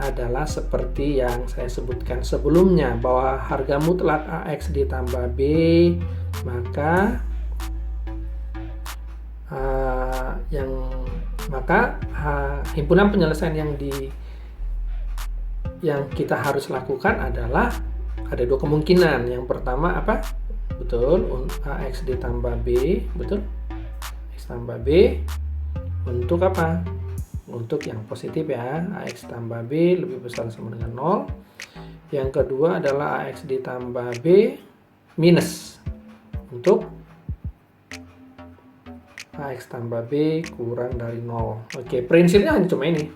adalah seperti yang saya sebutkan sebelumnya, bahwa harga mutlak AX ditambah B, maka himpunan penyelesaian yang kita harus lakukan adalah ada 2 kemungkinan. Yang pertama apa? Betul, AX ditambah B, betul? X tambah B untuk apa? Untuk yang positif ya, AX tambah B lebih besar sama dengan 0. Yang kedua adalah AX ditambah B minus untuk AX tambah B kurang dari 0. Oke, prinsipnya hanya cuma ini.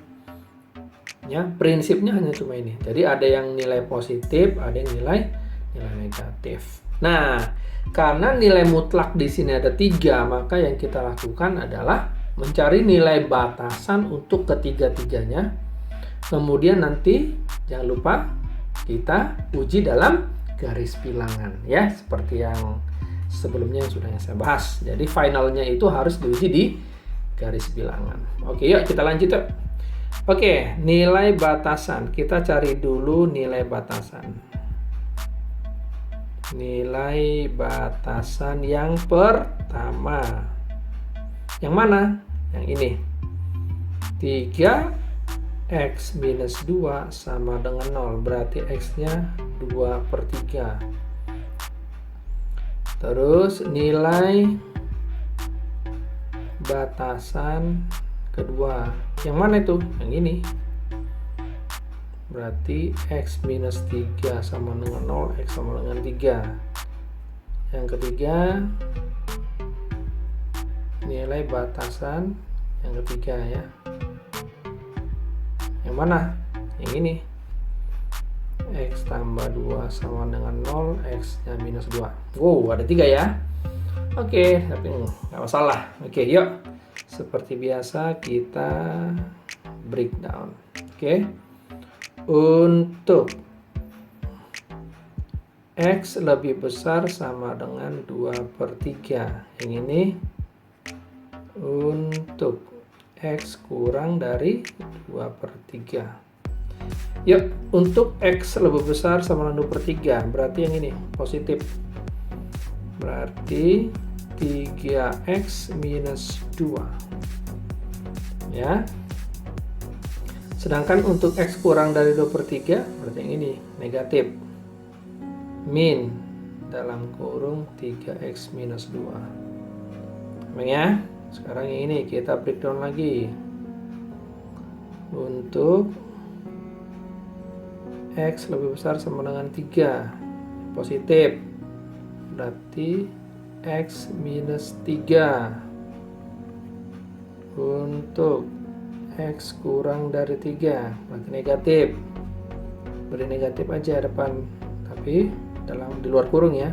Ya, prinsipnya hanya cuma ini. Jadi ada yang nilai positif, ada yang nilai negatif. Nah, karena nilai mutlak di sini ada 3, maka yang kita lakukan adalah mencari nilai batasan untuk ketiga-tiganya. Kemudian nanti jangan lupa kita uji dalam garis bilangan ya, seperti yang sebelumnya yang sudah saya bahas. Jadi finalnya itu harus diuji di garis bilangan. Oke, yuk kita lanjut yuk. Oke, nilai batasan. Kita cari dulu nilai batasan. Nilai batasan yang pertama. Yang mana? Yang ini. 3x minus 2 sama dengan 0. Berarti x-nya 2/3. Terus nilai batasan kedua. Yang mana itu? Yang ini. Berarti x minus 3 sama dengan 0, x sama dengan 3. Yang ketiga, nilai batasan yang ketiga ya. Yang mana? Yang ini. X tambah 2 sama dengan 0, x nya minus 2. Wow, ada 3 ya. Oke, tapi nggak masalah. Oke, yuk. Seperti biasa kita breakdown. Oke. Untuk x lebih besar sama dengan 2/3. Yang ini untuk x kurang dari 2/3. Yuk, untuk x lebih besar sama dengan 2/3, berarti yang ini positif. Berarti 3x minus 2. Ya. Sedangkan untuk x kurang dari 2/3, berarti yang ini negatif. Min dalam kurung 3x minus 2. Ya. Sekarang yang ini kita breakdown lagi. Untuk x lebih besar sama dengan 3, positif. Berarti x minus 3. Untuk x kurang dari 3, berarti negatif. Beri negatif aja depan, tapi di luar kurung ya.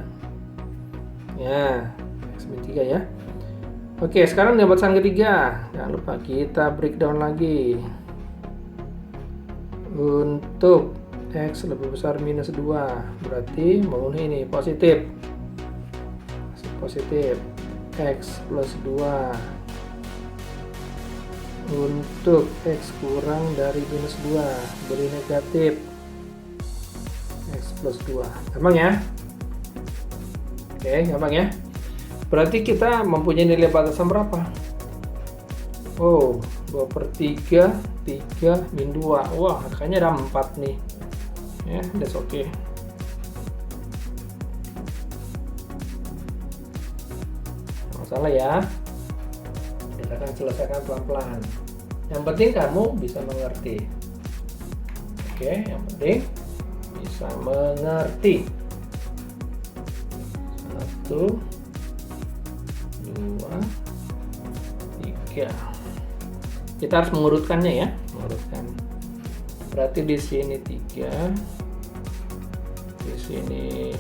Ya, x min 3 ya. Oke, sekarang batasan ketiga. Jangan lupa kita breakdown lagi. Untuk x lebih besar minus 2, berarti memenuhi ini positif. Positif. X plus 2. Untuk x kurang dari minus 2, beri negatif. X plus 2. Gampang ya? Oke, gampang ya? Berarti kita mempunyai nilai batasan berapa? Oh, 2/3, 3 min 2. Wah, kayaknya ada 4 nih. Ya, that's okay. Masalah ya. Kita akan selesaikan pelan-pelan. Yang penting kamu bisa mengerti. Oke, yang penting bisa mengerti. 1, 2, 3. Kita harus mengurutkannya ya, mengurutkan. Berarti di sini 3, di sini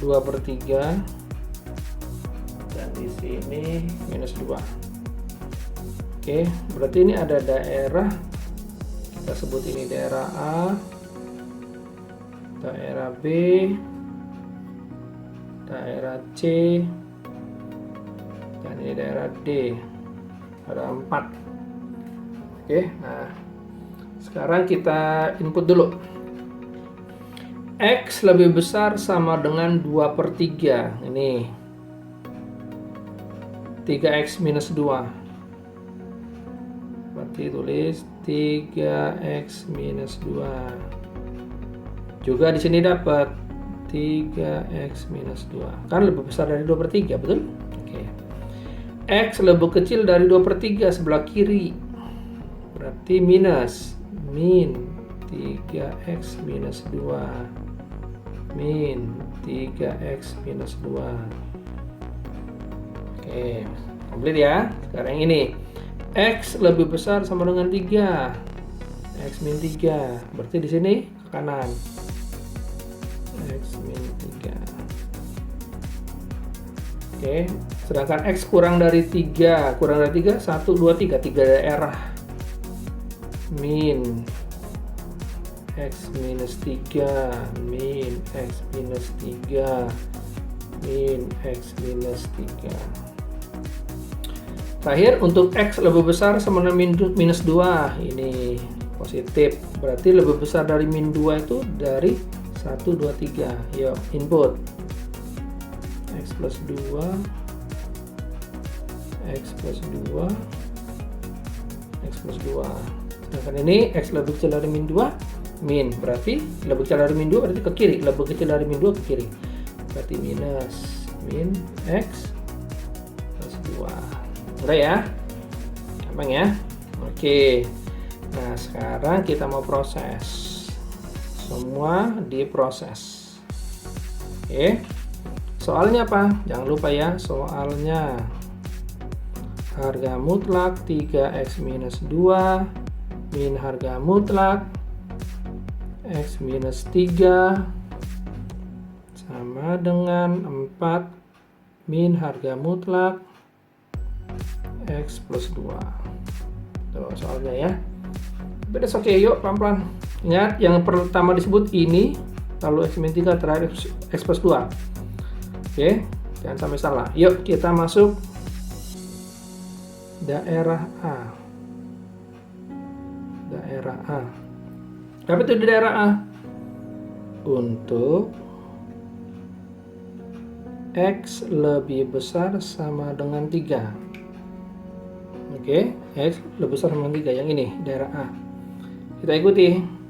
2/3, dan di sini minus 2. Oke, berarti ini ada daerah, kita sebut ini daerah A, daerah B, daerah C, dan ini daerah D. Ada 4. Oke, nah sekarang kita input dulu. X lebih besar sama dengan 2/3. Ini 3x minus 2. Berarti tulis 3x minus 2. Juga di sini dapat 3x minus 2. Kan lebih besar dari 2/3, betul? Oke. X lebih kecil dari 2/3 sebelah kiri. Berarti minus. Min 3x minus 2. Min 3x minus 2. Oke, komplit ya. Sekarang ini X lebih besar sama dengan 3. X min 3. Berarti di sini ke kanan. X min 3. Oke, sedangkan X kurang dari 3. Kurang dari 3, 1, 2, 3. 3 daerah. Min X minus 3. Min X minus 3. Min X minus 3. Terakhir, untuk X lebih besar sama dengan minus 2. Ini positif. Berarti lebih besar dari min 2 itu dari 1, 2, 3. Yuk, input. X plus 2. X plus 2. X plus 2. Sedangkan ini X lebih kecil dari min 2. Min. Berarti lebih kecil dari min 2 berarti ke kiri. Lebih kecil dari min 2 ke kiri. Berarti minus min X plus 2. Udah ya? Gampang ya? Oke. Nah, sekarang kita mau proses. Semua diproses. Oke. Soalnya apa? Jangan lupa ya, soalnya harga mutlak 3x minus 2 min harga mutlak x minus 3 sama dengan 4 min harga mutlak X plus 2. Tuh soalnya ya. Beres, oke, yuk pelan-pelan. Ingat, yang pertama disebut ini, lalu X min 3, terakhir X plus 2. Oke, jangan sampai salah. Yuk kita masuk daerah A. Daerah A. Apa itu di daerah A? Untuk X lebih besar sama dengan 3. Oke, X lebih besar sama 3, yang ini daerah A. Kita ikuti.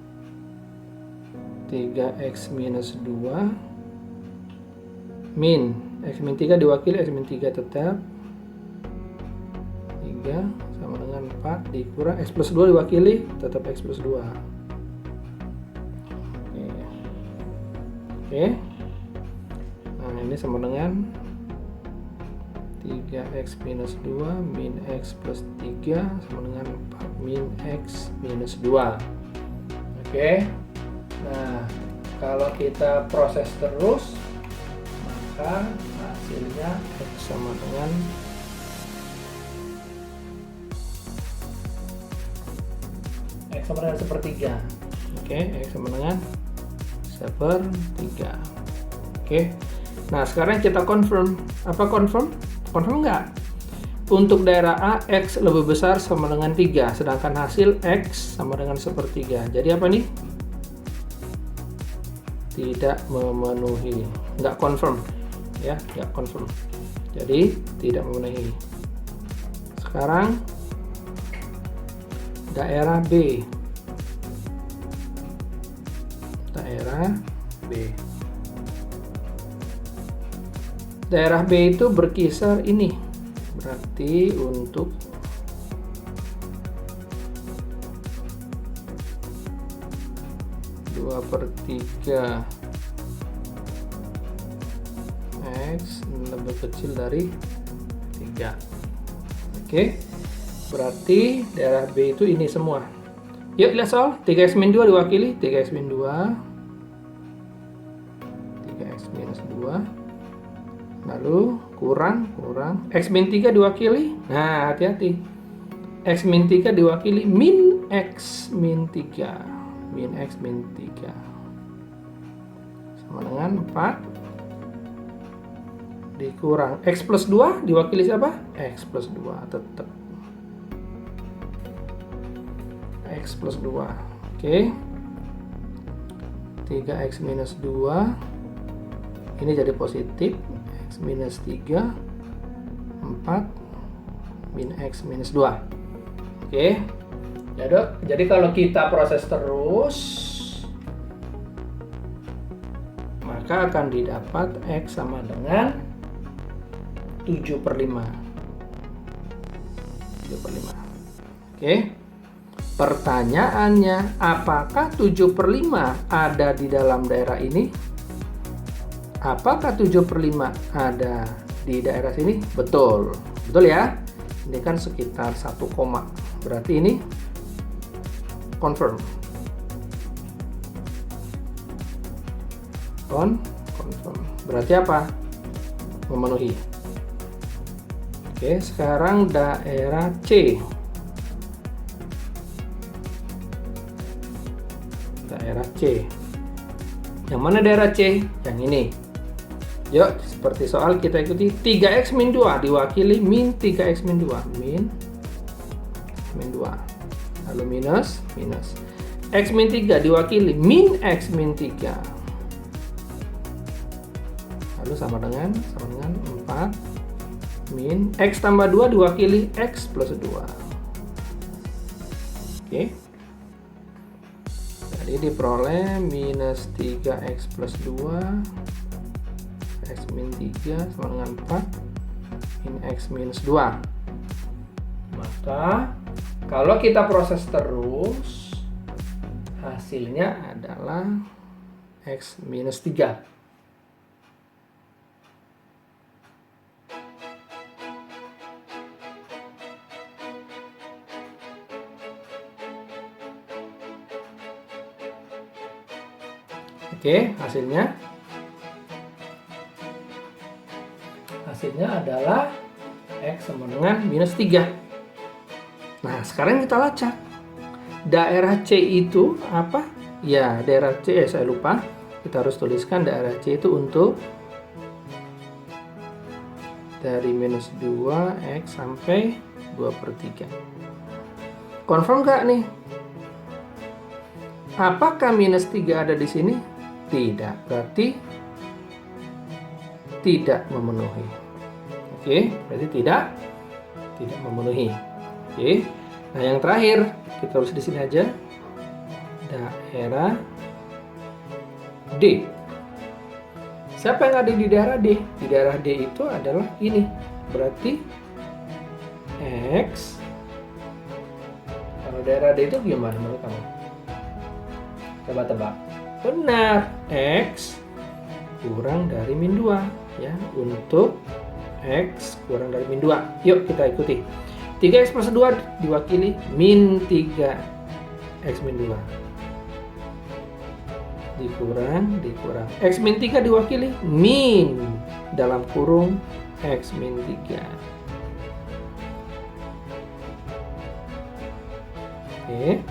3x minus 2 min x min 3 diwakili x min 3 tetap 3 sama dengan 4 dikurang x plus 2 diwakili tetap x plus 2. Oke. Nah, ini sama dengan 3x minus 2 min x plus 3 sama dengan 4 min x minus 2. Oke. Nah, kalau kita proses terus, maka hasilnya x sama dengan x sama dengan sepertiga. Oke, x sama dengan sepertiga. Oke. Nah, sekarang kita confirm. Apa confirm? Confirm enggak? Untuk daerah A, X lebih besar sama dengan 3, sedangkan hasil X sama dengan sepertiga. Jadi apa nih? Tidak memenuhi. Enggak confirm. Ya, enggak confirm. Jadi, tidak memenuhi. Sekarang, daerah B. Daerah B. Daerah B itu berkisar ini, berarti untuk dua per 3 X lebih kecil dari 3. Oke, berarti daerah B itu ini semua. Yuk lihat soal, 3x min 2 diwakili 3x min 2, 3x minus 2, lalu kurang x min 3 diwakili, nah hati-hati, x min 3 diwakili min x min 3, min x min 3 sama dengan 4 dikurang x plus 2 diwakili siapa? X plus 2 tetap x plus 2. Oke, 3x minus 2 ini jadi positif, x minus 3 4 min x minus 2. Oke, jadi kalau kita proses terus, maka akan didapat x sama dengan 7/5. 7/5. Oke, pertanyaannya, apakah 7/5 ada di dalam daerah ini? Apakah 7/5 ada di daerah sini? Betul. Betul ya? Ini kan sekitar 1 koma. Berarti ini confirm. Confirm. Berarti apa? Memenuhi. Oke, sekarang daerah C. Daerah C. Yang mana daerah C? Yang ini. Yuk, seperti soal kita ikuti. 3x min 2 diwakili min 3x min 2. Min 2. Lalu minus. X min 3 diwakili min x min 3. Lalu sama dengan 4 min x tambah 2 diwakili x plus 2. Oke. Jadi diperoleh minus 3x plus 2 x min 3 sama dengan 4 min x minus 2. Maka kalau kita proses terus, hasilnya adalah x minus 3. Oke, hasilnya adalah x sama dengan minus 3. Nah, sekarang kita lacak. Daerah C itu apa? Ya, daerah C, saya lupa. Kita harus tuliskan daerah C itu untuk dari minus 2x sampai 2/3. Confirm nggak nih? Apakah minus 3 ada di sini? Tidak, berarti tidak memenuhi. Oke, berarti tidak memenuhi. Oke. Nah, yang terakhir kita tulis di sini aja. Daerah D. Siapa yang ada di daerah D? Di daerah D itu adalah ini. Berarti X. Kalau daerah D itu gimana menurut kamu? Coba tebak. Benar, X kurang dari min 2 ya, untuk X kurang dari min 2. Yuk kita ikuti. 3x plus 2 diwakili min 3 x min 2. Dikurang. X min 3 diwakili min dalam kurung x min 3. Oke.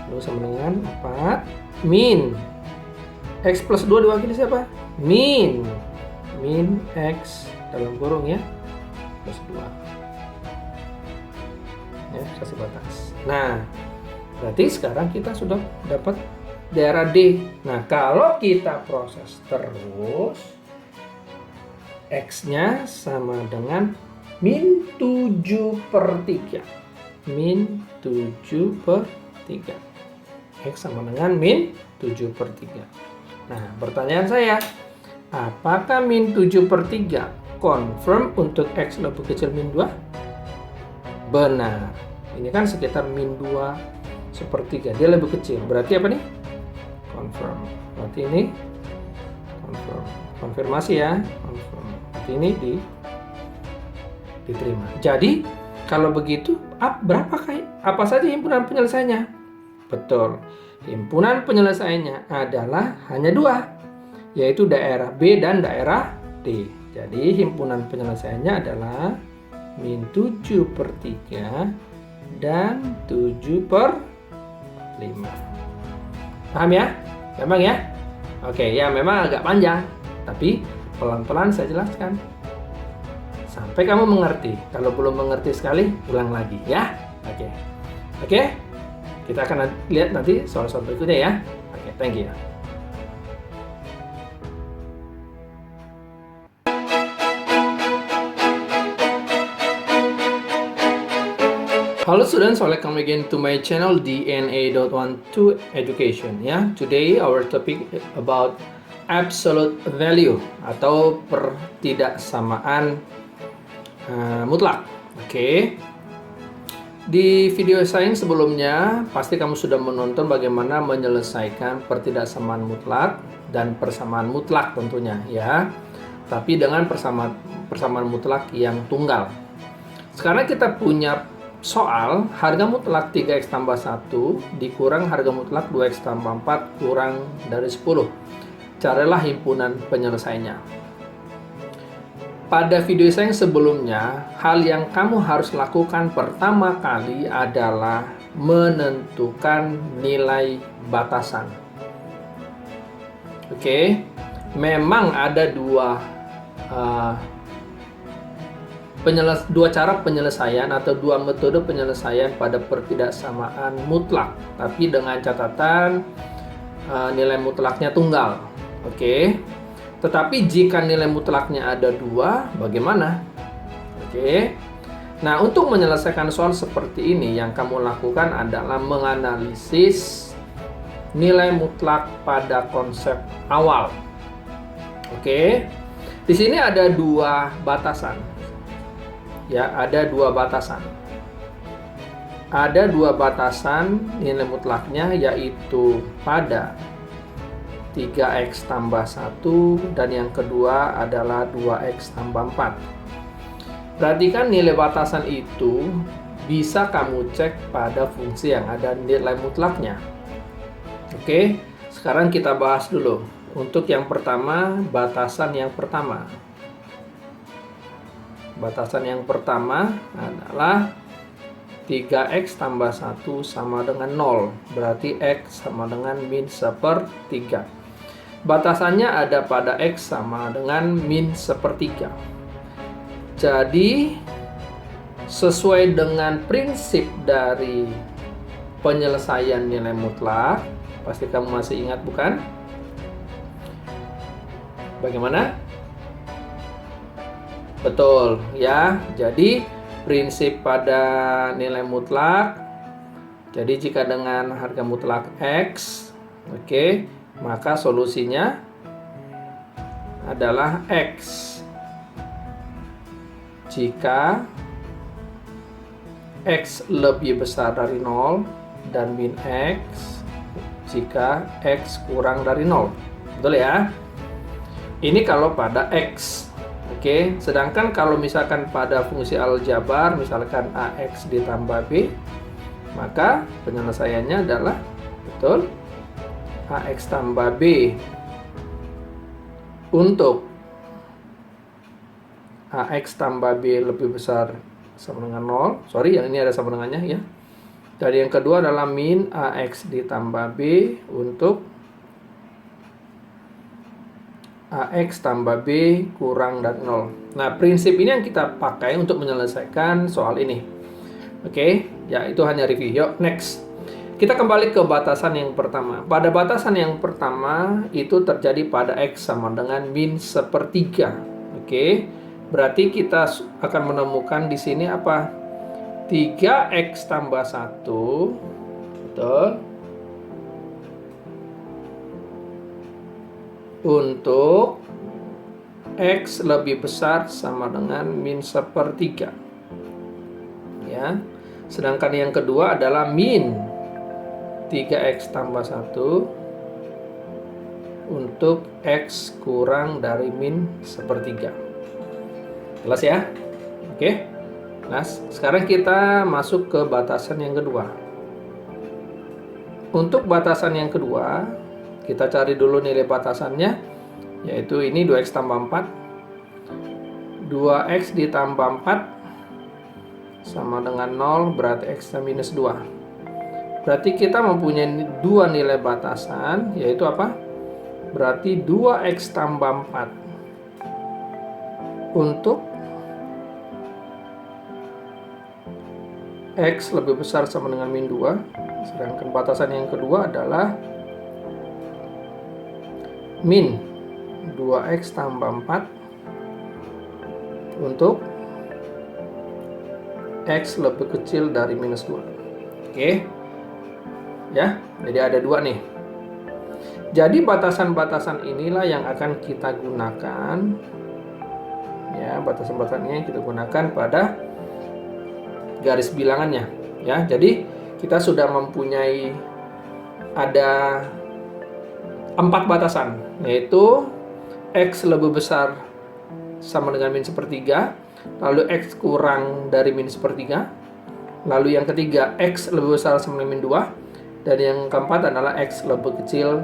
Lalu sama dengan 4 min x plus 2 diwakili siapa? Min x dalam kurung ya, plus 2 ya, kasih batas. Nah, berarti sekarang kita sudah dapat daerah D. Nah, kalau kita proses terus, x-nya sama dengan min 7/3. Min 7/3. X sama dengan min 7/3. Nah, pertanyaan saya, apakah min 7/3 confirm untuk X lebih kecil min 2? Benar. Ini kan sekitar min 2/3. Dia lebih kecil. Berarti apa nih? Confirm. Berarti ini confirm. Konfirmasi ya. Confirm. Berarti ini diterima. Jadi, kalau begitu, apa saja himpunan penyelesaiannya? Betul. Himpunan penyelesaiannya adalah hanya 2, yaitu daerah B dan daerah D. Jadi himpunan penyelesaiannya adalah min 7/3 dan 7/5. Paham ya? Gampang ya? Oke, ya memang agak panjang, tapi pelan-pelan saya jelaskan sampai kamu mengerti. Kalau belum mengerti sekali, ulang lagi ya. Oke. Kita akan lihat nanti soal-soal berikutnya ya. Oke, thank you. Hello students, welcome again to my channel DNA.12 Education. Ya, today our topic about absolute value atau pertidaksamaan mutlak. Oke. Di video saya sebelumnya, pasti kamu sudah menonton bagaimana menyelesaikan pertidaksamaan mutlak dan persamaan mutlak tentunya ya. Tapi dengan persamaan mutlak yang tunggal. Sekarang kita punya soal harga mutlak 3x tambah 1 dikurang harga mutlak 2x tambah 4 kurang dari 10. Carilah himpunan penyelesaiannya. Pada video saya yang sebelumnya, hal yang kamu harus lakukan pertama kali adalah menentukan nilai batasan. Oke, memang ada dua cara penyelesaian atau dua metode penyelesaian pada pertidaksamaan mutlak, tapi dengan catatan nilai mutlaknya tunggal. Oke, tetapi jika nilai mutlaknya ada dua, bagaimana? Oke, nah untuk menyelesaikan soal seperti ini, yang kamu lakukan adalah menganalisis nilai mutlak pada konsep awal. Oke, di sini ada dua batasan. Ya, ada dua batasan. Ada dua batasan nilai mutlaknya, yaitu pada 3x tambah 1 dan yang kedua adalah 2x tambah 4. Perhatikan nilai batasan itu bisa kamu cek pada fungsi yang ada nilai mutlaknya. Oke, sekarang kita bahas dulu. Untuk yang pertama, batasan yang pertama. Batasan yang pertama adalah 3x tambah 1 sama dengan 0. Berarti x sama dengan min 1/3. Batasannya ada pada x sama dengan min 1/3. Jadi, sesuai dengan prinsip dari penyelesaian nilai mutlak, pasti kamu masih ingat bukan? Bagaimana? Betul ya. Jadi prinsip pada nilai mutlak, jadi jika dengan harga mutlak x, oke, maka solusinya adalah x jika x lebih besar dari 0 dan min x jika x kurang dari 0. Betul ya? Ini kalau pada x. Oke, sedangkan kalau misalkan pada fungsi aljabar, misalkan ax ditambah b, maka penyelesaiannya adalah betul ax tambah b untuk ax tambah b lebih besar sama dengan 0. Sorry, yang ini ada sama dengannya ya. Dan yang kedua adalah min ax ditambah b untuk ax tambah b kurang dari 0. Nah, prinsip ini yang kita pakai untuk menyelesaikan soal ini. Oke, ya itu hanya review. Yuk, next. Kita kembali ke batasan yang pertama. Pada batasan yang pertama itu terjadi pada x sama dengan min 1/3. Oke, berarti kita akan menemukan di sini apa? 3x tambah 1. Betul. Untuk x lebih besar sama dengan min 1/3 ya. Sedangkan yang kedua adalah min 3x tambah 1 untuk x kurang dari min 1/3. Jelas ya? Oke. Nah, sekarang kita masuk ke batasan yang kedua. Untuk batasan yang kedua, kita cari dulu nilai batasannya, yaitu ini 2x tambah 4. 2x ditambah 4 sama dengan 0, berarti x-nya minus 2. Berarti kita mempunyai dua nilai batasan, yaitu apa? Berarti 2x tambah 4 untuk x lebih besar sama dengan min 2. Sedangkan batasan yang kedua adalah min 2x tambah 4 untuk x lebih kecil dari minus 2. Oke. Ya, jadi ada dua nih. Jadi batasan-batasan inilah yang akan kita gunakan. Ya, batasan-batasan ini kita gunakan pada garis bilangannya. Ya, jadi kita sudah mempunyai ada 4 batasan, yaitu x lebih besar sama dengan min sepertiga, lalu X kurang dari min sepertiga, lalu yang ketiga X lebih besar sama dengan min 2, dan yang keempat adalah X lebih kecil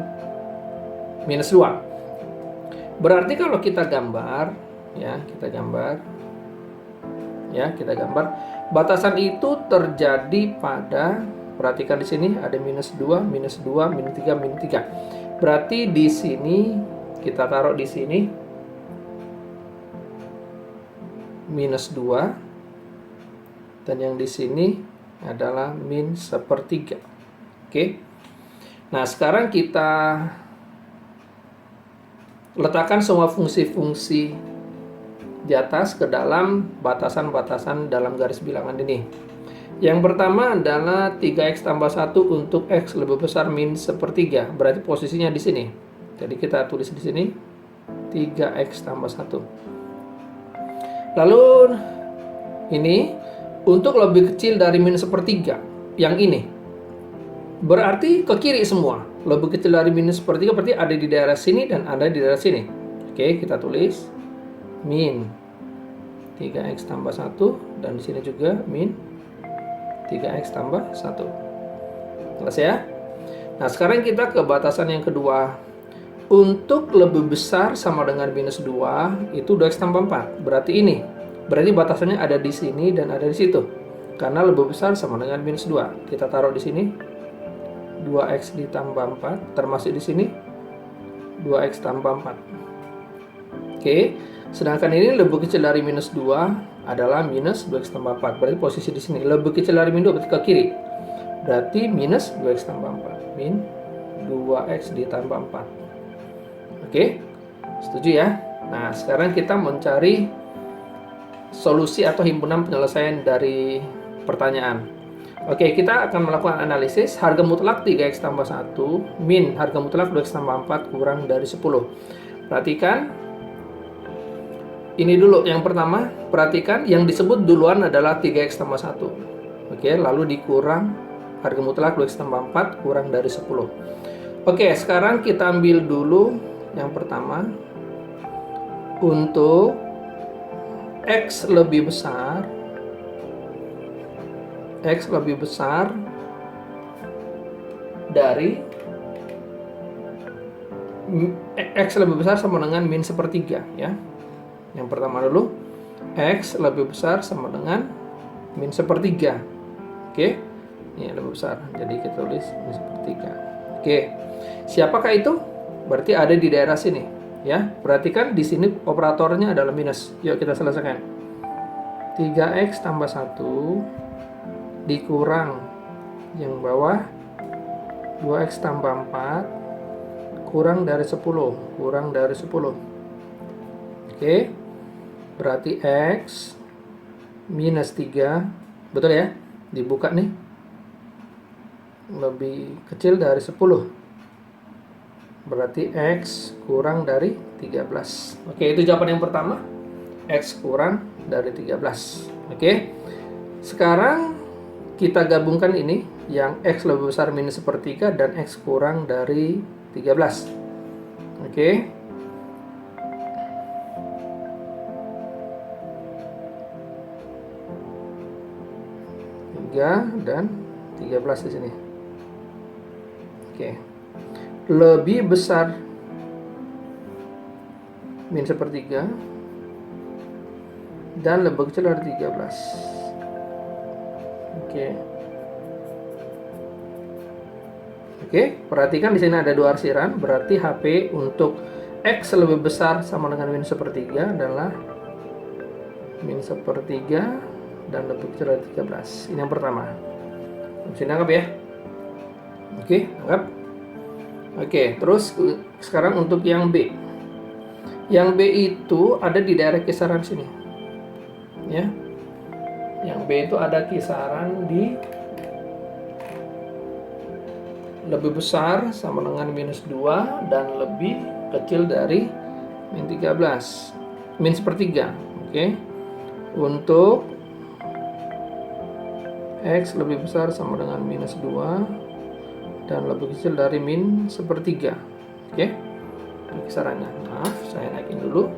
minus 2. Berarti kalau kita gambar, kita gambar, batasan itu terjadi pada, perhatikan di sini ada minus 2, minus 2, minus 3, minus 3. Berarti di sini kita taruh di sini minus 2, dan yang di sini adalah min sepertiga. Oke. Nah, sekarang kita letakkan semua fungsi-fungsi di atas ke dalam batasan-batasan dalam garis bilangan ini. Yang pertama adalah 3x tambah 1 untuk x lebih besar min sepertiga. Berarti posisinya di sini. Jadi kita tulis di sini 3x tambah 1. Lalu ini untuk lebih kecil dari min sepertiga, yang ini. Berarti ke kiri semua. Lebih kecil dari min sepertiga berarti ada di daerah sini dan ada di daerah sini. Oke, kita tulis min 3x tambah 1, dan di sini juga min 3x tambah 1. Jelas ya? Nah, sekarang kita ke batasan yang kedua. Untuk lebih besar sama dengan minus 2, itu 2x tambah 4. Berarti ini. Berarti batasannya ada di sini dan ada di situ. Karena lebih besar sama dengan minus 2. Kita taruh di sini 2x ditambah 4, termasuk di sini 2x tambah 4. Oke. Sedangkan ini lebih kecil dari minus 2 adalah minus 2x tambah 4. Berarti posisi di sini. Lebih kecil dari min 2 berarti ke kiri. Berarti minus 2x tambah 4. Min 2x ditambah 4. Oke? Setuju ya? Nah, sekarang kita mencari solusi atau himpunan penyelesaian dari pertanyaan. Oke, kita akan melakukan analisis. Harga mutlak 3x tambah 1 min harga mutlak 2x tambah 4 kurang dari 10. Perhatikan. Ini dulu yang pertama, perhatikan yang disebut duluan adalah 3x tambah 1. Oke, lalu dikurang harga mutlak 2x tambah 4 kurang dari 10. Oke, sekarang kita ambil dulu yang pertama. Untuk X lebih besar dari X lebih besar sama dengan min sepertiga ya. Yang pertama dulu, X lebih besar sama dengan min sepertiga. Oke, ini lebih besar. Jadi kita tulis min sepertiga. Oke, siapakah itu? Berarti ada di daerah sini. Ya, perhatikan di sini operatornya adalah minus. Yuk kita selesaikan. 3x tambah 1 dikurang yang bawah 2x tambah 4 kurang dari 10. Oke. Berarti X minus 3, betul ya? Dibuka nih. Lebih kecil dari 10. Berarti X kurang dari 13. Oke, itu jawaban yang pertama. X kurang dari 13. Oke. Sekarang kita gabungkan ini. Yang X lebih besar minus sepertiga dan X kurang dari 13. Oke. 3 dan 13 di sini. Oke. Lebih besar min sepertiga dan lebih kecil dari 13. Oke, perhatikan di sini ada dua arsiran, berarti HP untuk X lebih besar sama dengan min sepertiga adalah min sepertiga dan lebih kecil dari 13. Ini yang pertama. Bisa nangkap ya? Oke, nangkap. Oke, terus sekarang untuk yang B. Yang B itu ada di daerah kisaran sini. Ya. Yang B itu ada kisaran di lebih besar sama dengan minus 2 dan lebih kecil dari min 13. Min sepertiga. Oke. Untuk X lebih besar sama dengan minus 2 dan lebih kecil dari min sepertiga. Oke, ini kisarannya. Maaf, saya naikin dulu.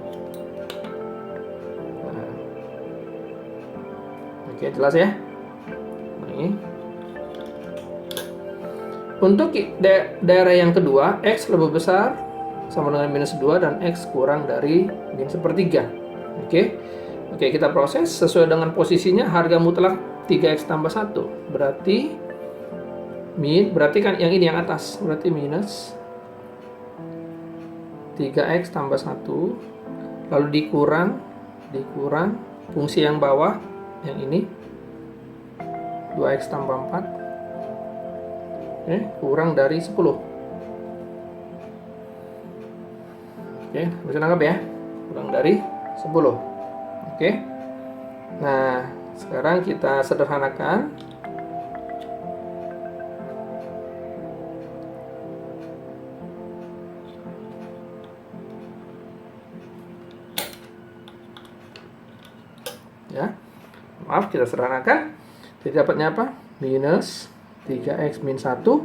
Oke, jelas ya? Ini. Untuk daerah yang kedua, X lebih besar sama dengan minus 2 dan X kurang dari min sepertiga. Oke, kita proses sesuai dengan posisinya harga mutlak 3X tambah 1. Berarti kan yang ini yang atas, berarti minus 3X tambah 1, lalu dikurang fungsi yang bawah, yang ini 2X tambah 4, kurang dari 10. Bisa nangkap ya, kurang dari 10. Nah, sekarang kita sederhanakan. Ya, maaf, kita sederhanakan. Jadi dapatnya apa? Minus 3X min 1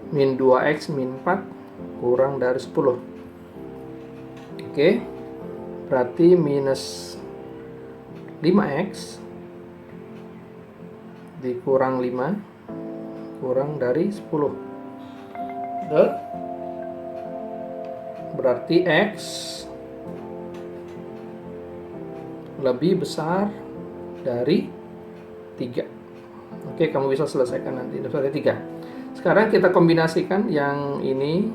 min 2X min 4 kurang dari 10. Berarti minus 5X dikurang 5 kurang dari 10. Betul? Berarti X lebih besar dari 3. Kamu bisa selesaikan nanti dari 3. Sekarang kita kombinasikan yang ini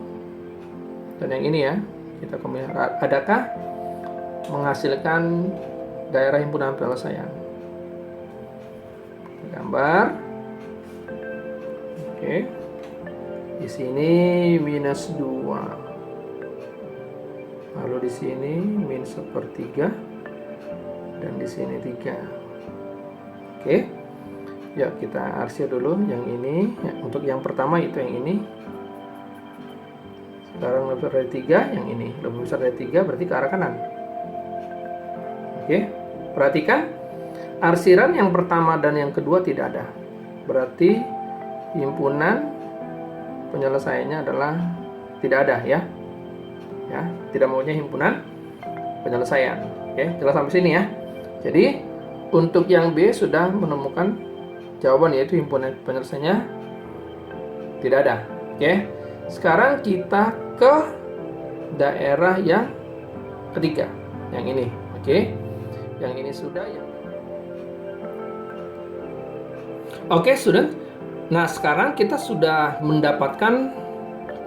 dan yang ini ya. Kita kombinasikan. Adakah menghasilkan daerah himpunan penyelesaian? Gambar. Di sini minus 2. Lalu di sini min sepertiga. Dan di sini 3. Yuk kita arsir dulu yang ini. Untuk yang pertama itu yang ini. Sekarang lebih besar dari 3, yang ini lebih besar dari 3, berarti ke arah kanan. Perhatikan arsiran yang pertama dan yang kedua tidak ada. Berarti himpunan penyelesaiannya adalah tidak ada ya. Tidak maunya himpunan penyelesaian. Jelas sampai sini ya. Jadi untuk yang B sudah menemukan jawaban, yaitu himpunan penyelesaiannya tidak ada. Sekarang kita ke daerah yang ketiga, yang ini. Yang ini sudah ya. Student. Nah, sekarang kita sudah mendapatkan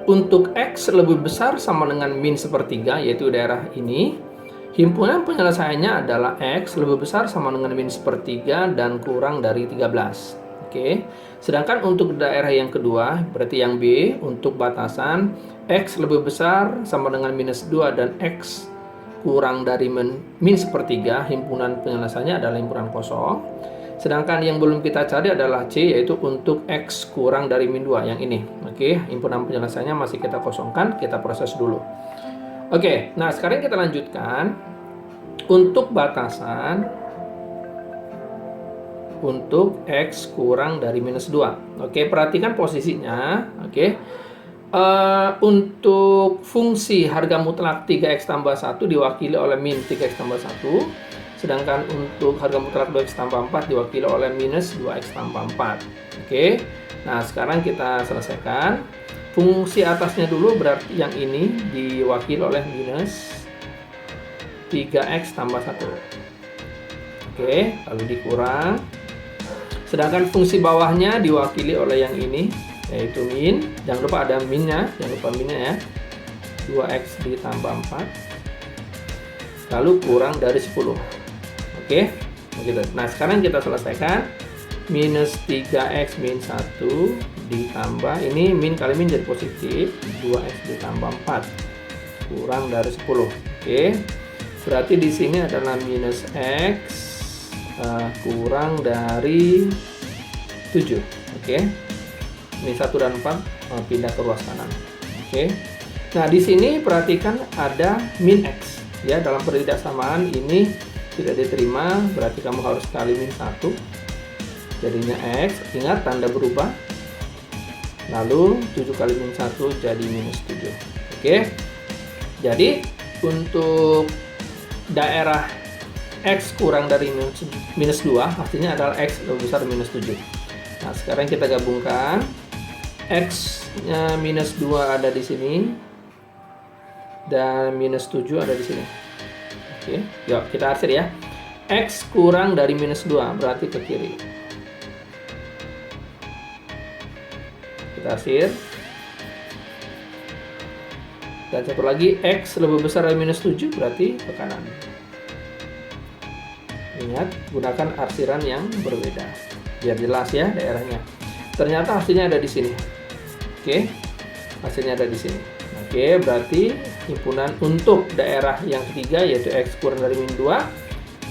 untuk X lebih besar sama dengan min sepertiga, yaitu daerah ini. Himpunan penyelesaiannya adalah X lebih besar sama dengan min sepertiga dan kurang dari 13. Sedangkan untuk daerah yang kedua, berarti yang B, untuk batasan X lebih besar sama dengan minus 2 dan X kurang dari min sepertiga, himpunan penyelesaiannya adalah himpunan kosong. Sedangkan yang belum kita cari adalah C, yaitu untuk X kurang dari min 2, yang ini. Himpunan penyelesaiannya masih kita kosongkan, kita proses dulu. Nah sekarang kita lanjutkan untuk batasan untuk X kurang dari minus 2. Perhatikan posisinya. Untuk fungsi harga mutlak 3X tambah 1 diwakili oleh min 3X tambah 1. Sedangkan untuk harga mutlak 2X tambah 4 diwakili oleh minus 2X tambah 4. Nah sekarang kita selesaikan. Fungsi atasnya dulu, berarti yang ini diwakili oleh minus 3X tambah 1. Lalu dikurang. Sedangkan fungsi bawahnya diwakili oleh yang ini, yaitu min. Jangan lupa ada minnya, ya. 2X ditambah 4. Lalu kurang dari 10. Begitu. Nah, sekarang kita selesaikan. Minus 3X min 1 ditambah, ini min kali min jadi positif, 2X ditambah 4 kurang dari 10. Berarti di sini adalah minus X kurang dari 7. Ini 1 dan 4 pindah ke ruas kanan. Nah di sini perhatikan ada min X ya, dalam pertidaksamaan ini tidak diterima, berarti kamu harus kali min 1, jadinya X. Ingat tanda berubah, lalu 7 kali min 1 jadi minus 7. Jadi untuk daerah X kurang dari minus 2, hasilnya adalah X lebih besar minus 7. Nah, sekarang kita gabungkan. X-nya minus 2 ada di sini, dan minus 7 ada di sini. Oke, yuk kita arsir ya. X kurang dari minus 2, berarti ke kiri. Kita arsir. Dan satu lagi, X lebih besar dari minus 7, berarti ke kanan. Ingat, gunakan arsiran yang berbeda biar jelas ya daerahnya. Ternyata hasilnya ada di sini. Oke, hasilnya ada di sini. Oke, berarti himpunan untuk daerah yang ketiga yaitu X kurang dari min 2,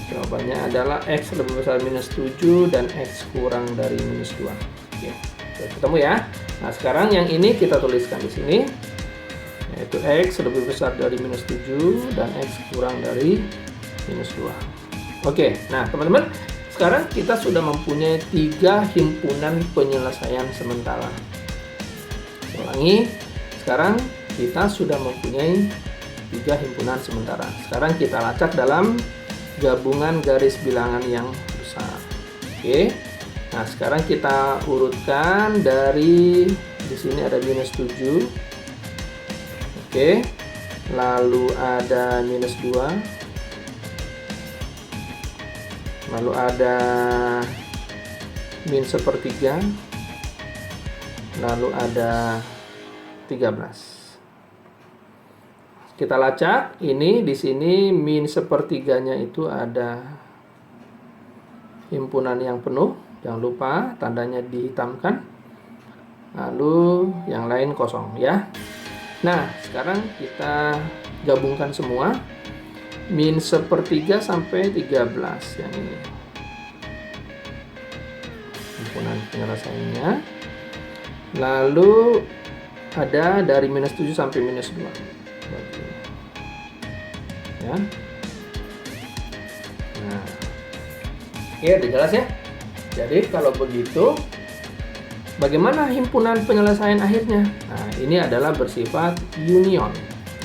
jawabannya adalah X lebih besar minus 7 dan X kurang dari minus 2. Oke, sudah ketemu ya. Nah, sekarang yang ini kita tuliskan di sini, yaitu X lebih besar dari minus 7 dan X kurang dari minus 2. Oke, nah teman-teman, sekarang kita sudah mempunyai 3 himpunan penyelesaian sementara. Ulangi, sekarang kita sudah mempunyai 3 himpunan sementara. Sekarang kita lacak dalam gabungan garis bilangan yang besar. Oke, nah sekarang kita urutkan dari di sini ada minus 7. Oke, lalu ada minus 2, lalu ada min 1/3, lalu ada 13. Kita lacak, ini di sini min 1/3-nya itu ada himpunan yang penuh, jangan lupa tandanya dihitamkan, lalu yang lain kosong ya. Nah, sekarang kita gabungkan semua, min 1/3 sampai 13 yang ini himpunan penyelesaiannya. Lalu ada dari minus 7 sampai minus 2 ya. Nah, oke, udah jelas ya. Jadi kalau begitu, bagaimana himpunan penyelesaian akhirnya? Nah, ini adalah bersifat union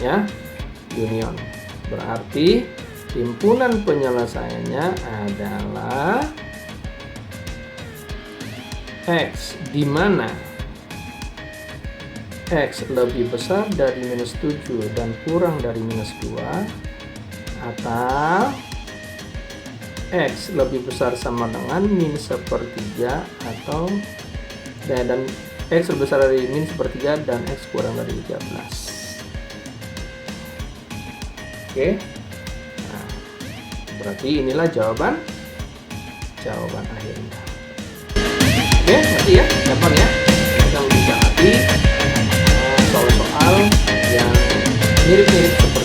ya, union. Berarti himpunan penyelesaiannya adalah X, di mana X lebih besar dari minus 7 dan kurang dari minus 2, atau X lebih besar sama dengan min 1/3 atau dan X lebih besar dari min 1/3 dan X kurang dari 13. Oke, nah, berarti inilah jawaban akhirnya. Oke, nanti ya, gampang ya. Kita bisa nanti soal-soal yang mirip-mirip seperti